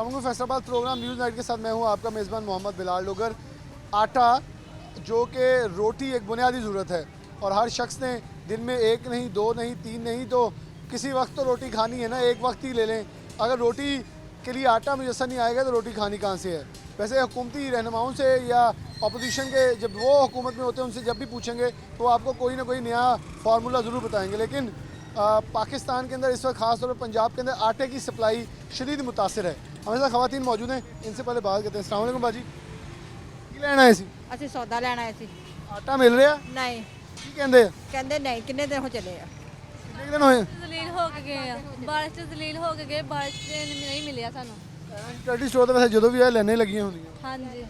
अस्सलामुअलैकुम Faisalabad programme news night के साथ मैं हूं आपका मेज़बान मोहम्मद बिलाल डोगर। आटा जो कि रोटी एक बुनियादी ज़रूरत है और हर शख्स ने दिन में एक नहीं, दो नहीं, तीन नहीं तो किसी वक्त तो रोटी खानी है ना, एक वक्त ही ले लें। अगर रोटी के लिए आटा मुयसर नहीं आएगा तो रोटी खानी कहाँ से है। वैसे हुकूमती रहनुमाओं से या अपोजिशन के जब वो हुकूमत में होते हैं उनसे जब भी पूछेंगे तो आपको कोई ना कोई नया फार्मूला ज़रूर बताएंगे, लेकिन पाकिस्तान के अंदर इस वक्त ख़ास तौर पर पंजाब के अंदर आटे की सप्लाई शदीद मुतासर है। हमारे साथ ख़वातीन मौजूद हैं, इनसे पहले बात करते हैं। अस्सलाम वालेकुम बाजी, की लेना है सी ਅਸੀਂ ਸੌਦਾ ਲੈਣਾ ਹੈ ਸੀ आटा मिल रहा ਨਹੀਂ की कहते हैं ਕਹਿੰਦੇ ਨਹੀਂ किन्ने दिन हो चले आ कितने दिन होए ਜ਼ਲੀਲ ਹੋ ਕੇ ਗਏ ਆ ਬਾਰਿਸ਼ ਚ ਜ਼ਲੀਲ ਹੋ ਕੇ ਗਏ ਬਾਰਿਸ਼ ਚ ਨਹੀਂ ਮਿਲਿਆ ਸਾਨੂੰ ਟਰੈਡੀ ਸਟੋਰ ਤੇ ਵੈਸੇ ਜਦੋਂ ਵੀ ਆਏ ਲੈਣੇ ਲੱਗੀਆਂ ਹੁੰਦੀਆਂ। ਹਾਂਜੀ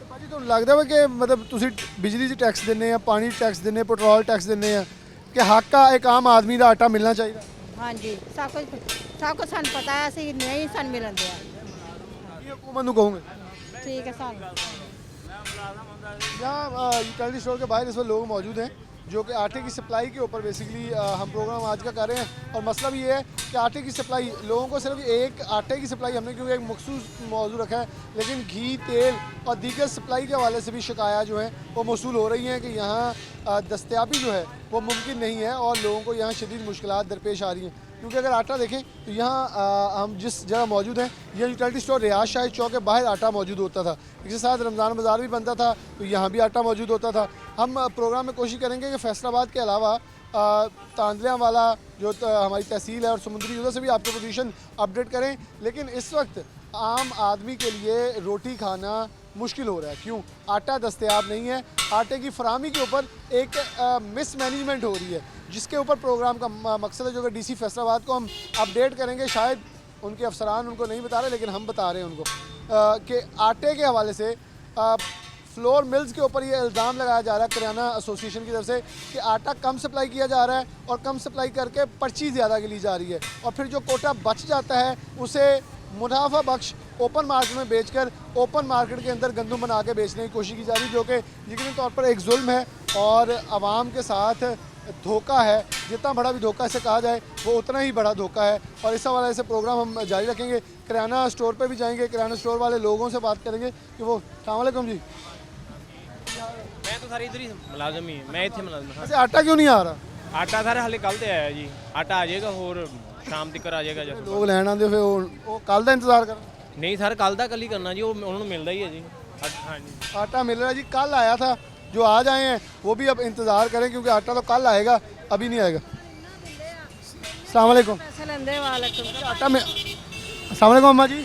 ਤੇ ਭਾਜੀ ਤੁਹਾਨੂੰ ਲੱਗਦਾ ਵਾ ਕਿ ਮਤਲਬ ਤੁਸੀਂ ਬਿਜਲੀ 'ਚ ਟੈਕਸ ਦਿੰਦੇ ਆ, ਪਾਣੀ ਟੈਕਸ ਦਿੰਦੇ, ਪੈਟਰੋਲ ਟੈਕਸ ਦਿੰਦੇ ਆ ਕਿ ਹੱਕ ਆ ਇੱਕ ਆਮ ਆਦਮੀ ਦਾ ਆਟਾ ਮਿਲਣਾ ਚਾਹੀਦਾ? ਹਾਂਜੀ ਸਭ ਕੁਝ ਸਾਨੂੰ ਪਤਾ ਹੈ, ਅਸੀਂ ਨਹੀਂ ਸਾਨੂੰ ਮਿਲਣ ਦਿਆ। ਕੀ हुकूमत ਨੂੰ ਕਹੋਗੇ? ठीक है ਸਾਨੂੰ यहाँ यूटिलिटी स्टोर के बाहर इस वक्त लोग मौजूद हैं जो कि आटे की सप्लाई के ऊपर बेसिकली हम प्रोग्राम आज का कर रहे हैं। और मसला भी ये है कि आटे की सप्लाई लोगों को सिर्फ एक आटे की सप्लाई हमने क्योंकि एक मखसूस मौजू रखा है, लेकिन घी, तेल और दीगर सप्लाई के हवाले से भी शिकायत जो है वो मौसूल हो रही हैं कि यहाँ दस्तयाबी जो है वो मुमकिन नहीं है और लोगों को यहाँ शदीद मुश्किलात दरपेश आ रही हैं। क्योंकि अगर आटा देखें तो यहाँ हम जिस जगह मौजूद हैं यह यूटिलिटी स्टोर रियाज शाही चौक के बाहर आटा मौजूद होता था, इसके साथ रमज़ान बाज़ार भी बनता था तो यहाँ भी आटा मौजूद होता था। हम प्रोग्राम में कोशिश करेंगे कि फैसलाबाद के अलावा तांदलियाँ वाला जो हमारी तहसील है और समुद्री उधर से भी आपको पोजीशन अपडेट करें, लेकिन इस वक्त आम आदमी के लिए रोटी खाना मुश्किल हो रहा है। क्यों? आटा दस्तयाब नहीं है। आटे की फराहमी के ऊपर एक मिसमैनेजमेंट हो रही है, जिसके ऊपर प्रोग्राम का मकसद है जो कि डीसी फैसलाबाद को हम अपडेट करेंगे। शायद उनके अफसरान उनको नहीं बता रहे, लेकिन हम बता रहे हैं उनको कि आटे के हवाले से फ्लोर मिल्स के ऊपर ये इल्ज़ाम लगाया जा रहा है किराना एसोसिएशन की तरफ से कि आटा कम सप्लाई किया जा रहा है और कम सप्लाई करके पर्ची ज़्यादा की ली जा रही है और फिर जो कोटा बच जाता है उसे मुनाफा बख्श ओपन मार्केट में बेचकर ओपन मार्केट के अंदर गंदम बना के बेचने की कोशिश की जा रही है, जो कि यकीनी तौर पर एक जुल्म है और आवाम के साथ धोखा है। जितना बड़ा भी धोखा इसे कहा जाए वो उतना ही बड़ा धोखा है और इस हवाले से प्रोग्राम हम जारी रखेंगे। किराना स्टोर पे भी जाएंगे, किराना स्टोर वाले लोगों से बात करेंगे कि वो अस्सलाम वालेकुम जी। मैं तो सारी इधर ही मुलाजम ही मैं इतने मुलाजम। ऐसे आटा क्यों नहीं आ रहा? आटा सारे हाले कल तो आया जी, आटा आ जाएगा और शाम तक आ जाएगा जब लोग लैन आते फिर वो कल का इंतजार कर नहीं सर कल का कल ही करना जी, वो उन्होंने मिलता ही है जी। हाँ जी आटा मिल रहा है जी, कल आया था, जो आज आए हैं वो भी अब इंतज़ार करें क्योंकि आटा तो कल आएगा, अभी नहीं आएगा। अस्सलाम वालेकुम। ਪੈਸੇ ਲੈਂਦੇ ਵਾਲੇकुम आटा में अस्सलाम वालेकुम अम्मा जी।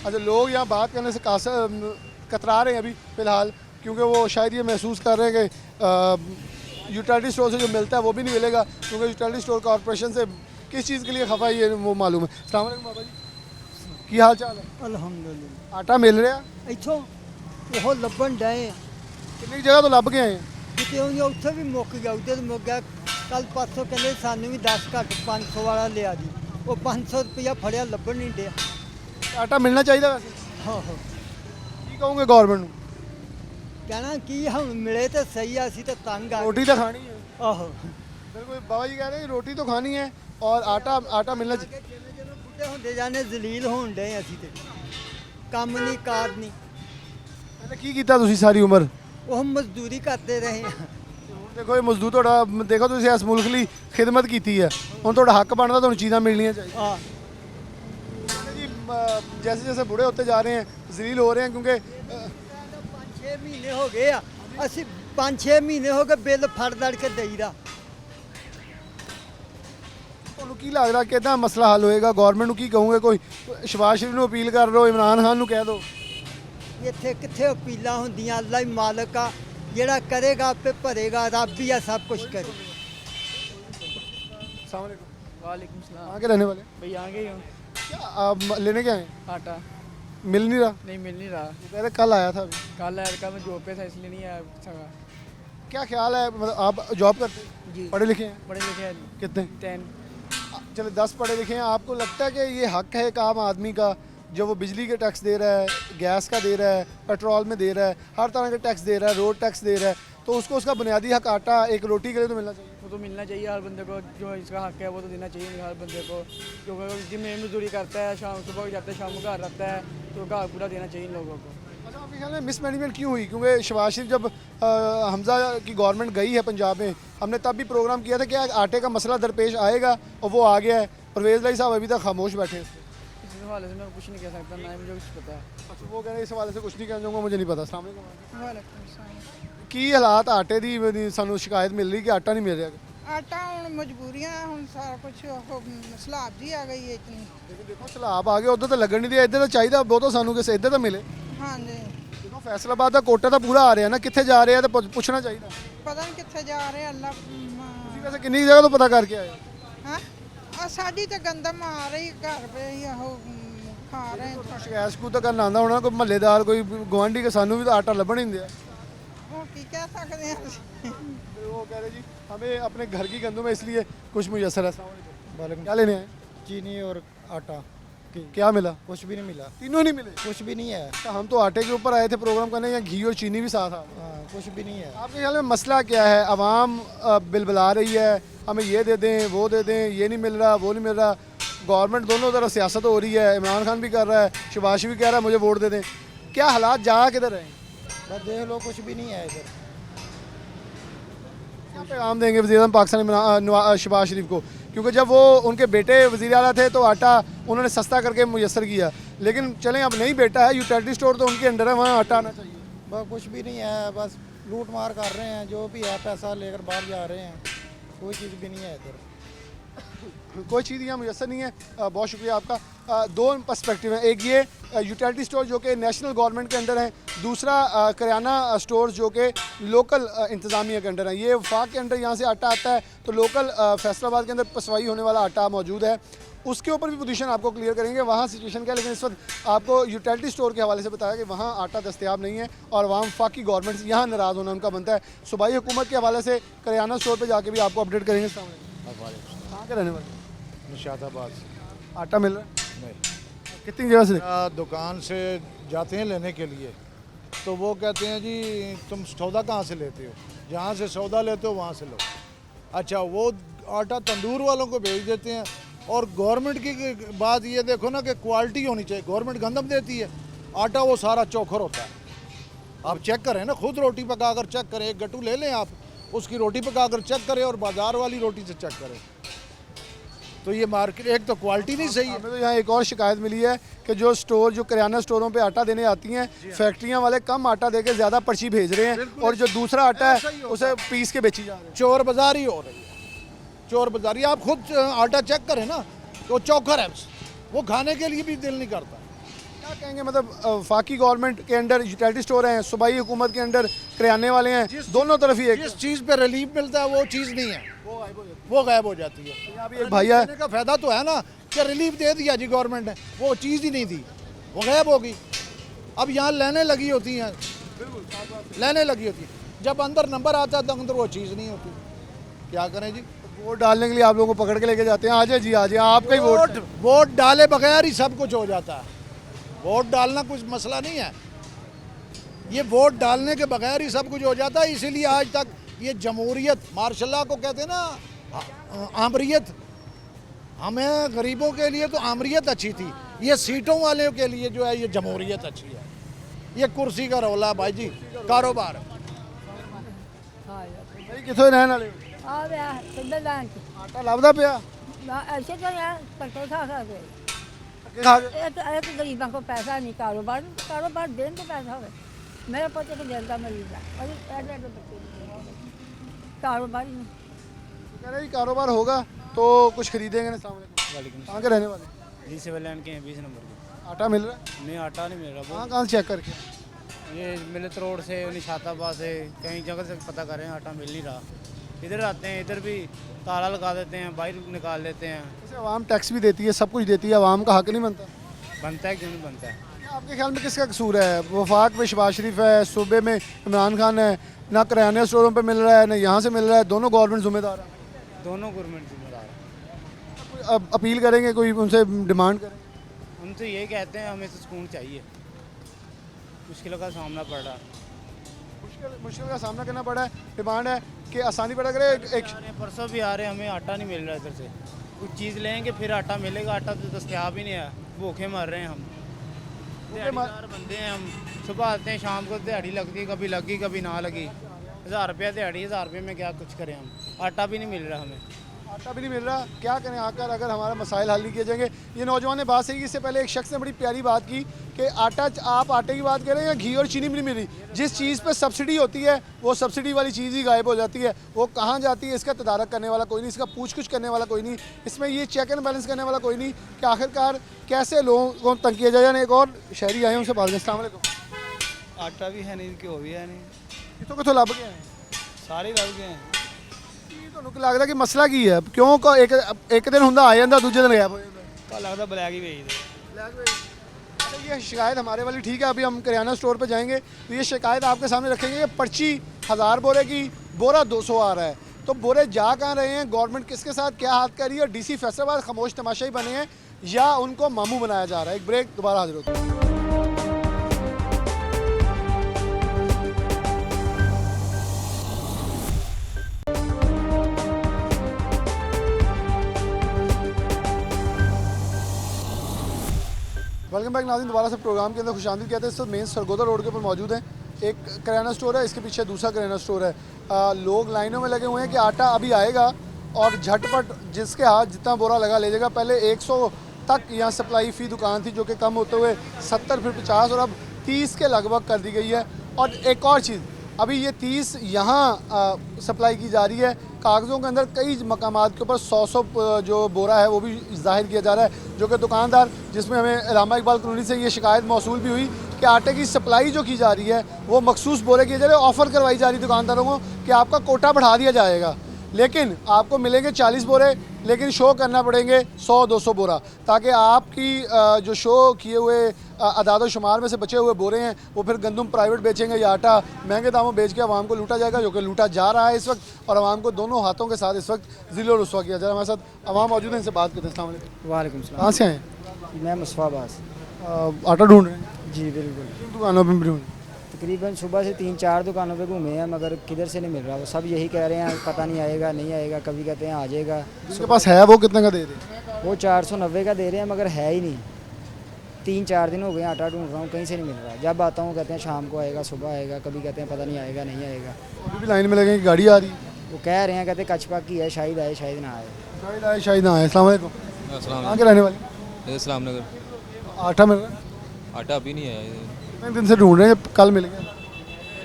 अच्छा, लोग यहाँ बात करने से कतरा रहे हैं अभी फ़िलहाल, क्योंकि वो शायद ये महसूस कर रहे हैं कि यूटिलिटी स्टोर से जो मिलता है वो भी नहीं मिलेगा, क्योंकि यूटिलिटी स्टोर कॉरपोरेशन से किस चीज़ के लिए खफा है ये वो मालूम है। अस्सलाम वालेकुम बाबा जी, की हाल चाल है? ਅਲਹਮਦੁਲਿਲਾ आटा मिल रहा? ਇੱਥੋਂ ਉਹ ਲੱਭਣ ਡਏ ਆ कितनी जगह तो लभ गए हैं? ਕਿਤੇ ਉਹਨੇ ਉੱਥੇ ਵੀ ਮੁੱਕ ਗਿਆ, ਉੱਧਰ ਵੀ ਮੁੱਕ ਗਿਆ। ਕੱਲ ਪਾਸੋਂ ਕਹਿੰਦੇ ਸਾਨੂੰ ਵੀ 10 ਘੱਟ 500 ਵਾਲਾ ਲਿਆ ਜੀ, ਉਹ 500 ਰੁਪਇਆ ਫੜਿਆ ਲੱਭਣ ਨਹੀਂ ਡਿਆ। आटा मिलना चाहिए वैसे, ਆਹੋ की कहोगे गवर्नमेंट ਨੂੰ? ਕਹਿਣਾ ਕੀ ਹੁਣ ਮਿਲੇ ਤਾਂ ਸਹੀ ਆ, ਅਸੀਂ ਤਾਂ ਤੰਗ ਆ रोटी तो खानी है। ਆਹੋ बिल्कुल बाबा जी कह रहे हैं कि रोटी तो खानी है और आटा मिलना चाहिए। ਜਿਵੇਂ ਜਿਵੇਂ ਬੁੱਢੇ ਹੁੰਦੇ ਜਾਣੇ ਜ਼ਲੀਲ ਹੋਣ ਡਏ ਅਸੀਂ ਤੇ ਕੰਮ ਨਹੀਂ ਕਾਰ ਨਹੀਂ, पहले की कीता तुसी सारी उम्र? ਉਹ ਮਜ਼ਦੂਰੀ ਕਰਦੇ ਰਹੇ ਆ। ਹੁਣ ਦੇਖੋ ਇਹ ਮਜ਼ਦੂਰ ਤੁਹਾਡਾ ਦੇਖੋ ਤੁਸੀਂ ਇਸ ਮੁਲਕ ਲਈ ਖਿਦਮਤ ਕੀਤੀ ਹੈ, ਹੁਣ ਤੁਹਾਡਾ ਹੱਕ ਬਣਦਾ, ਤੁਹਾਨੂੰ ਚੀਜ਼ਾਂ ਮਿਲਣੀਆਂ ਚਾਹੀਦੀਆਂ। ਆ जी जैसे जैसे बूढ़े होते जा रहे हैं, जलील हो रहे हैं, क्योंकि 5-6 ਮਹੀਨੇ ਹੋ ਗਏ ਆ, ਅਸੀਂ 5-6 ਮਹੀਨੇ ਹੋ ਗਏ ਬਿੱਲ ਫੜ ਲੜ ਕੇ ਦੇਈਦਾ। ਤੁਹਾਨੂੰ ਕੀ ਲੱਗਦਾ ਕਿੱਦਾਂ ਮਸਲਾ ਹੱਲ ਹੋਏਗਾ? ਗਵਰਨਮੈਂਟ ਨੂੰ ਕੀ ਕਹੋਗੇ? ਕੋਈ ਸ਼ਬਾਜ਼ ਸ਼ਰੀਫ ਨੂੰ ਅਪੀਲ ਕਰ ਰਹੇ ਹੋ, ਇਮਰਾਨ ਖਾਨ ਨੂੰ ਕਹਿ ਦਿਓ। ਇੱਥੇ ਕਿੱਥੇ ਅਪੀਲਾਂ ਹੁੰਦੀਆਂ, ਅੱਲਾ ਹੀ ਮਾਲਕ ਆ, ਜਿਹੜਾ ਕਰੇਗਾ ਆਪੇ ਭਰੇਗਾ, ਰੱਬ ਹੀ ਆ ਸਭ ਕੁਝ ਕਰੇ। अस्सलाम वालेकुम। वालेकुम सलाम। कहाँ के रहने वाले? भाई आ गए हो? क्या आप लेने क्या हैं? आटा मिल नहीं रहा? नहीं मिल नहीं रहा। वो कह रहे कल आया था अभी। कल आया का मैं जॉब पे था इसलिए नहीं आया सका। क्या ख्याल है, मतलब आप जॉब करते हैं, जी पढ़े लिखे हैं? पढ़े लिखे हैं, कितने? 10। चले 10 पढ़े लिखे हैं, आपको लगता है कि ये हक है एक आम आदमी का जो वो बिजली के टैक्स दे रहा है, गैस का दे रहा है, पेट्रोल में दे रहा है, हर तरह के टैक्स दे रहा है, रोड टैक्स दे रहा है, तो उसको उसका बुनियादी हक आटा एक रोटी के लिए तो मिलना चाहिए। वो तो मिलना चाहिए हर बंदे को, जो इसका हक है वो तो देना चाहिए हर बंदे को। क्योंकि दिन में मजदूरी करता है, शाम सुबह को जाता है, शाम को घर रहता है, तो घर पूरा देना चाहिए इन लोगों को। अच्छा, आपके ख्याल में मिसमैनेजमेंट क्यों हुई? क्योंकि शहबाज शरीफ जब हमजा की गवर्नमेंट गई है पंजाब में, हमने तब भी प्रोग्राम किया था कि आटे का मसला दरपेश आएगा और वो आ गया है। परवेज़ लाई साहब अभी तक खामोश बैठे हैं। इस हवाले से मैं कुछ नहीं कह सकता, ना ही मुझे कुछ पता है। अच्छा, वो कह रहे हैं इस हवाले से कुछ नहीं कहना चाहूँगा, मुझे नहीं पता। अस्सलाम वालेकुम। की हालात आटे की सानू शिकायत मिल रही कि आटा नहीं मिल रहा। आटा हूँ मजबूरियां हूँ सारा कुछ सलाब जी आ गई है इतनी। लेकिन देखो सलाब आ गया, उधर तो लगन नहीं दिया, इधर तो चाहिए वो तो सानू किसे इधर तो मिले। हाँ जी, देखो फैसलाबाद का कोटा तो पूरा आ रहा है ना, कितने जा रहे हैं तो पूछना चाहिए। पता नहीं कितने जा रहे हैं अल्लाह। ਤੁਸੀਂ ਵੈਸੇ ਕਿੰਨੀ ਜਗ੍ਹਾ ਤੋਂ ਪਤਾ ਕਰਕੇ ਆਏ? हाँ साड़ी तो गंदम आ रही घर पे ही खा रहे हैं। ਸ਼ਿਕਾਇਤ ਸਕੂ ਤਾਂ ਕਰਨ ਆਉਂਦਾ ਹੋਣਾ ਕੋਈ ਮਹੱਲੇਦਾਰ ਕੋਈ ਗਵਾਂਢੀ ਕੇ ਸਾਨੂੰ ਵੀ ਤਾਂ ਆਟਾ ਲੱਭਣ ਹੀ ਨਹੀਂ ਦਿਆ। वो की कह सकते हैं। वो कह रहे जी हमें अपने घर की गंदों में इसलिए कुछ मुयसर है। क्या लेने आए? चीनी और आटा क्या मिला? कुछ भी नहीं मिला, तीनों नहीं मिले। कुछ भी नहीं है। तो हम तो आटे के ऊपर आए थे प्रोग्राम करने, या घी और चीनी भी साथ आ। कुछ भी नहीं है। आपके ख्याल में मसला क्या है? आवाम बिलबिला रही है हमें ये दे दें वो दे दें, ये नहीं मिल रहा वो नहीं मिल रहा। गवर्नमेंट दोनों तरफ सियासत हो रही है, इमरान खान भी कर रहा है, शहबाज शरीफ भी कह रहा है मुझे वोट दे दें। क्या हालात जा किधर हैं? बस देख लो, कुछ भी नहीं है इधर। क्या पैगाम देंगे वज़ीर आज़म पाकिस्तान शहबाज शरीफ को? क्योंकि जब वो उनके बेटे वज़ीर आला थे तो आटा उन्होंने सस्ता करके मुयसर किया, लेकिन चलें अब नहीं बेटा है, यूटिलिटी स्टोर तो उनके अंडर है, वहाँ आटा आना चाहिए। बस कुछ भी नहीं है, बस लूट मार कर रहे हैं, जो भी है पैसा लेकर बाहर जा रहे हैं, कोई चीज़ भी नहीं है इधर। कोई चीज़ यहाँ मुयसर नहीं है। बहुत शुक्रिया आपका। दो पर्सपेक्टिव हैं, एक ये यूटिलिटी स्टोर जो कि नेशनल गवर्नमेंट के अंडर हैं, दूसरा करियाना स्टोर जो कि लोकल इंतज़ामिया के अंडर हैं। ये वफाक के अंडर यहाँ से आटा आता है, तो लोकल फैसलाबाद के अंदर पसवाई होने वाला आटा मौजूद है, उसके ऊपर भी पोजीशन आपको क्लियर करेंगे वहाँ सिचुएशन क्या है। लेकिन इस वक्त आपको यूटिलिटी स्टोर के हवाले से बताया कि वहाँ आटा दस्तयाब नहीं है और वहाँ वफाकी गवर्नमेंट से यहाँ नाराज़ होना उनका बनता है। सूबाई हुकूमत के हवाले से करियाना स्टोर पर जाके भी आपको अपडेट करेंगे। कहाँ के रहने वाले? निशाताबाद। आटा मिल रहा है? नहीं, कितनी जगह से? दुकान से जाते हैं लेने के लिए, तो वो कहते हैं जी तुम सौदा कहाँ से लेते हो, जहाँ से सौदा लेते हो वहाँ से लो। अच्छा, वो आटा तंदूर वालों को भेज देते हैं। और गवर्नमेंट की बात ये देखो ना कि क्वालिटी होनी चाहिए। गवर्नमेंट गंदम देती है, आटा वो सारा चौखर होता है। आप चेक करें ना, खुद रोटी पका कर चेक करें, एक गट्टू ले लें आप, उसकी रोटी पका कर चेक करें और बाज़ार वाली रोटी से चेक करें, तो ये मार्केट एक तो क्वालिटी नहीं सही है। हमें तो यहाँ एक और शिकायत मिली है कि जो स्टोर जो करियाना स्टोरों पे आटा देने आती हैं, फैक्ट्रियाँ वाले कम आटा देके ज़्यादा पर्ची भेज रहे हैं और जो दूसरा आटा है उसे पीस के बेची जा रही है। चोर बाजारी हो रही है, चोर बाजारी। आप खुद आटा चेक करें ना, तो चौखर है, वो खाने के लिए भी दिल नहीं करता। क्या कहेंगे, मतलब वफाकी गवर्नमेंट के अंडर यूटिलिटी स्टोर हैं, सूबाई हुकूमत के अंडर करियाने वाले हैं, दोनों तरफ ही एक जिस चीज़ पे रिलीफ मिलता है वो चीज़ नहीं है, वो गायब हो जाती है। यहाँ भी एक भैया देने का फायदा तो है ना कि रिलीफ दे दिया जी गवर्नमेंट ने, वो चीज़ ही नहीं दी, वो गायब होगी। अब यहाँ लेने लगी होती हैं, लेने लगी होती है, जब अंदर नंबर आता है तो अंदर वो चीज़ नहीं होती। क्या करें जी? वोट डालने के लिए आप लोगों को पकड़ के लेके जाते हैं, आ जाए जी आ जाए, आपका ही वोट। वोट डाले बगैर ही सब कुछ हो जाता है। वोट डालना कुछ मसला नहीं है, ये वोट डालने के बगैर ही सब कुछ हो जाता है। इसीलिए आज तक ये जमहूरियत, मार्शल्लाह को कहते हैं ना, आमरियत, हमें गरीबों के लिए तो आमरियत अच्छी थी, ये सीटों वाले के लिए जो है ये जमहूरियत अच्छी है। ये कुर्सी का रौला भाई जी, कारोबार है। भाई कितों रहने वाले हो? आटा ਲੱਭਦਾ ਪਿਆ? ऐसे तो यार पट्टे खा खा के ਧੱਕੇ ਖਾ ਕੇ? एक गरीबों को पैसा नहीं, कारोबार देने तो पैसा हो। मेरे पोते को जल्दा मरीज है और कारोबार ही नहीं। कह रहे जी कारोबार होगा तो कुछ खरीदेंगे ना। सामने कहाँ के रहने वाले? जी सिविल लाइन के हैं 20 नंबर के। आटा मिल रहा है? नहीं, आटा नहीं मिल रहा। कहाँ से चेक करके? ये मिलत रोड से, निशाताबाद से, कई जगह से पता करें, आटा मिल नहीं रहा। इधर आते हैं, इधर भी ताला लगा देते हैं, बाहर निकाल लेते हैं। जैसे आवाम टैक्स भी देती है, सब कुछ देती है, आवाम का हक नहीं बनता। बनता है क्यों नहीं बनता है? आपके ख्याल में किसका कसूर है? वफाक में शहबाज शरीफ है, सूबे में इमरान खान है, ना किराने स्टोरों पे मिल रहा है ना यहाँ से मिल रहा है, दोनों गवर्नमेंट जिम्मेदार है। दोनों गवर्नमेंट जिम्मेदार है। अब अपील करेंगे, कोई उनसे डिमांड करें? उनसे ये कहते हैं हमें तो सुकून चाहिए, मुश्किलों का सामना पड़ रहा है। मुश्किल का सामना करना पड़ा है। डिमांड है कि आसानी पड़ा करे एक परसों भी आ रहे हैं, हमें आटा नहीं मिल रहा इधर से। कुछ चीज़ लेंगे फिर आटा मिलेगा, आटा तो दस्तयाब ही नहीं है, भूखे मर रहे हैं हम। दिहाड़ीदार बंदे हैं हम, सुबह आते हैं शाम को दिहाड़ी लगती है, कभी लगी कभी ना लगी। 1000 रुपया दिहाड़ी, 1000 रुपये में क्या कुछ करें हम, आटा भी नहीं मिल रहा हमें। आटा भी नहीं मिल रहा, क्या करें आकर अगर हमारा मसाइल हल नहीं किए जाएंगे। ये नौजवान ने बात सही की, इससे पहले एक शख्स ने बड़ी प्यारी बात की कि आप आटे की बात करें या घी और चीनी भी नहीं मिल रही। जिस चीज़ पे सब्सिडी होती है वो सब्सिडी वाली चीज़ ही गायब हो जाती है। वो कहाँ जाती है इसका तदारक करने वाला कोई नहीं, इसका पूछ कुछ करने वाला कोई नहीं, इसमें ये चेक एंड बैलेंस करने वाला कोई नहीं कि आखिरकार कैसे लोगों को तंग किया जाए। यानी एक और शहरी आए उनसे बात करें। अस्सलाम वालेकुम। आटा भी है नहीं, घ्यो भी है नहीं, कितों कितों लभ गए हैं, सारे लग गए हैं। ਤੁਹਾਨੂੰ ਕੀ ਲੱਗਦਾ ਕਿ ਮਸਲਾ ਕੀ ਹੈ? ਕਿਉਂ ਇੱਕ दिन ਹੁੰਦਾ आ ਜਾਂਦਾ दूजे दिन गायब हो जाता है? तो लगता ब्लैक ही बेचते। अच्छा, ये शिकायत हमारे वाली ठीक है। अभी हम करियाना स्टोर पे जाएंगे तो ये शिकायत आपके सामने रखेंगे। ये पर्ची 1000 बोरे की, बोरा 200 आ रहा है, तो बोरे जा कहाँ रहे हैं? गवर्नमेंट किसके साथ क्या हाथ कर रही है? और डीसी फैसलाबाद खामोश तमाशाई बने हैं या उनको मामू बनाया जा रहा है? एक ब्रेक, दोबारा हाजिर होते हैं। वेलकम बैक नाज़रीन, दोबारा से प्रोग्राम के अंदर खुशामदीद कहते हैं। इस वक्त मेन सरगोदा रोड के ऊपर मौजूद हैं। एक करियाना स्टोर है, इसके पीछे दूसरा करियाना स्टोर है। लोग लाइनों में लगे हुए हैं कि आटा अभी आएगा और झटपट जिसके हाथ जितना बोरा लगा ले जाएगा। पहले 100 तक यहाँ सप्लाई फ़ी दुकान थी जो कि कम होते हुए 70 फिर 50 और अब 30 के लगभग कर दी गई है। और एक और चीज़, अभी ये 30 यहाँ सप्लाई की जा रही है। कागज़ों के अंदर कई मकामात के ऊपर 100 जो बोरा है वो भी ज़ाहिर किया जा रहा है, जो कि दुकानदार, जिसमें हमें इलामा इकबाल कॉलोनी से ये शिकायत मौसूल भी हुई कि आटे की सप्लाई जो की जा रही है वो मखसूस बोरे किए जा रहे हैं। ऑफ़र करवाई जा रही है दुकानदारों को कि आपका कोटा बढ़ा दिया जाएगा, लेकिन आपको मिलेंगे 40 बोरे, लेकिन शो करना पड़ेंगे 100-200 बोरा, ताकि आपकी जो शो किए हुए अदाद शुमार में से बचे हुए बोरे हैं वो फिर गंदम प्राइवेट बेचेंगे या आटा महंगे दामों बेच के आवाम को लूटा जाएगा, जो कि लूटा जा रहा है इस वक्त। और आवाम को दोनों हाथों के साथ इस वक्त ज़िलो रुस्वा किया जा रहा है। हमारे साथ आवाम मौजूद है, इनसे बात करते हैं। अस्सलाम वालेकुम। वालेकुम सलाम। कहाँ से आए? मैं मुसफ़ाबाद। आटा ढूंढ रहे हैं? जी बिल्कुल। किन दुकानों पर ढूंढ? तकरीबन सुबह से 3-4 दुकानों पे घूमे हैं, मगर किधर से नहीं मिल रहा। वो सब यही कह रहे हैं पता नहीं आएगा नहीं आएगा, कभी कहते हैं आ जाएगा। जिसके पास है वो कितने का दे रहे हैं? वो 490 का दे रहे हैं, मगर है ही नहीं। 3-4 दिन हो गए आटा ढूंढ रहा हूँ, कहीं से नहीं मिल रहा। जब आता हूँ कहते हैं शाम को आएगा, सुबह आएगा, कभी कहते हैं पता नहीं आएगा नहीं आएगा। अभी भी लाइन में लगे, गाड़ी आ रही है, वो कह रहे हैं कहते कचपा की है, शायद आए शायद ना आए। शायद आए शायद ना आए। अस्सलाम वालेकुम। कहाँ के रहने वाले? इस्लाम नगर। आटा मिल रहा है? आटा अभी नहीं आया इधर। कितने दिन से ढूंढ रहे हैं, कल मिल गया?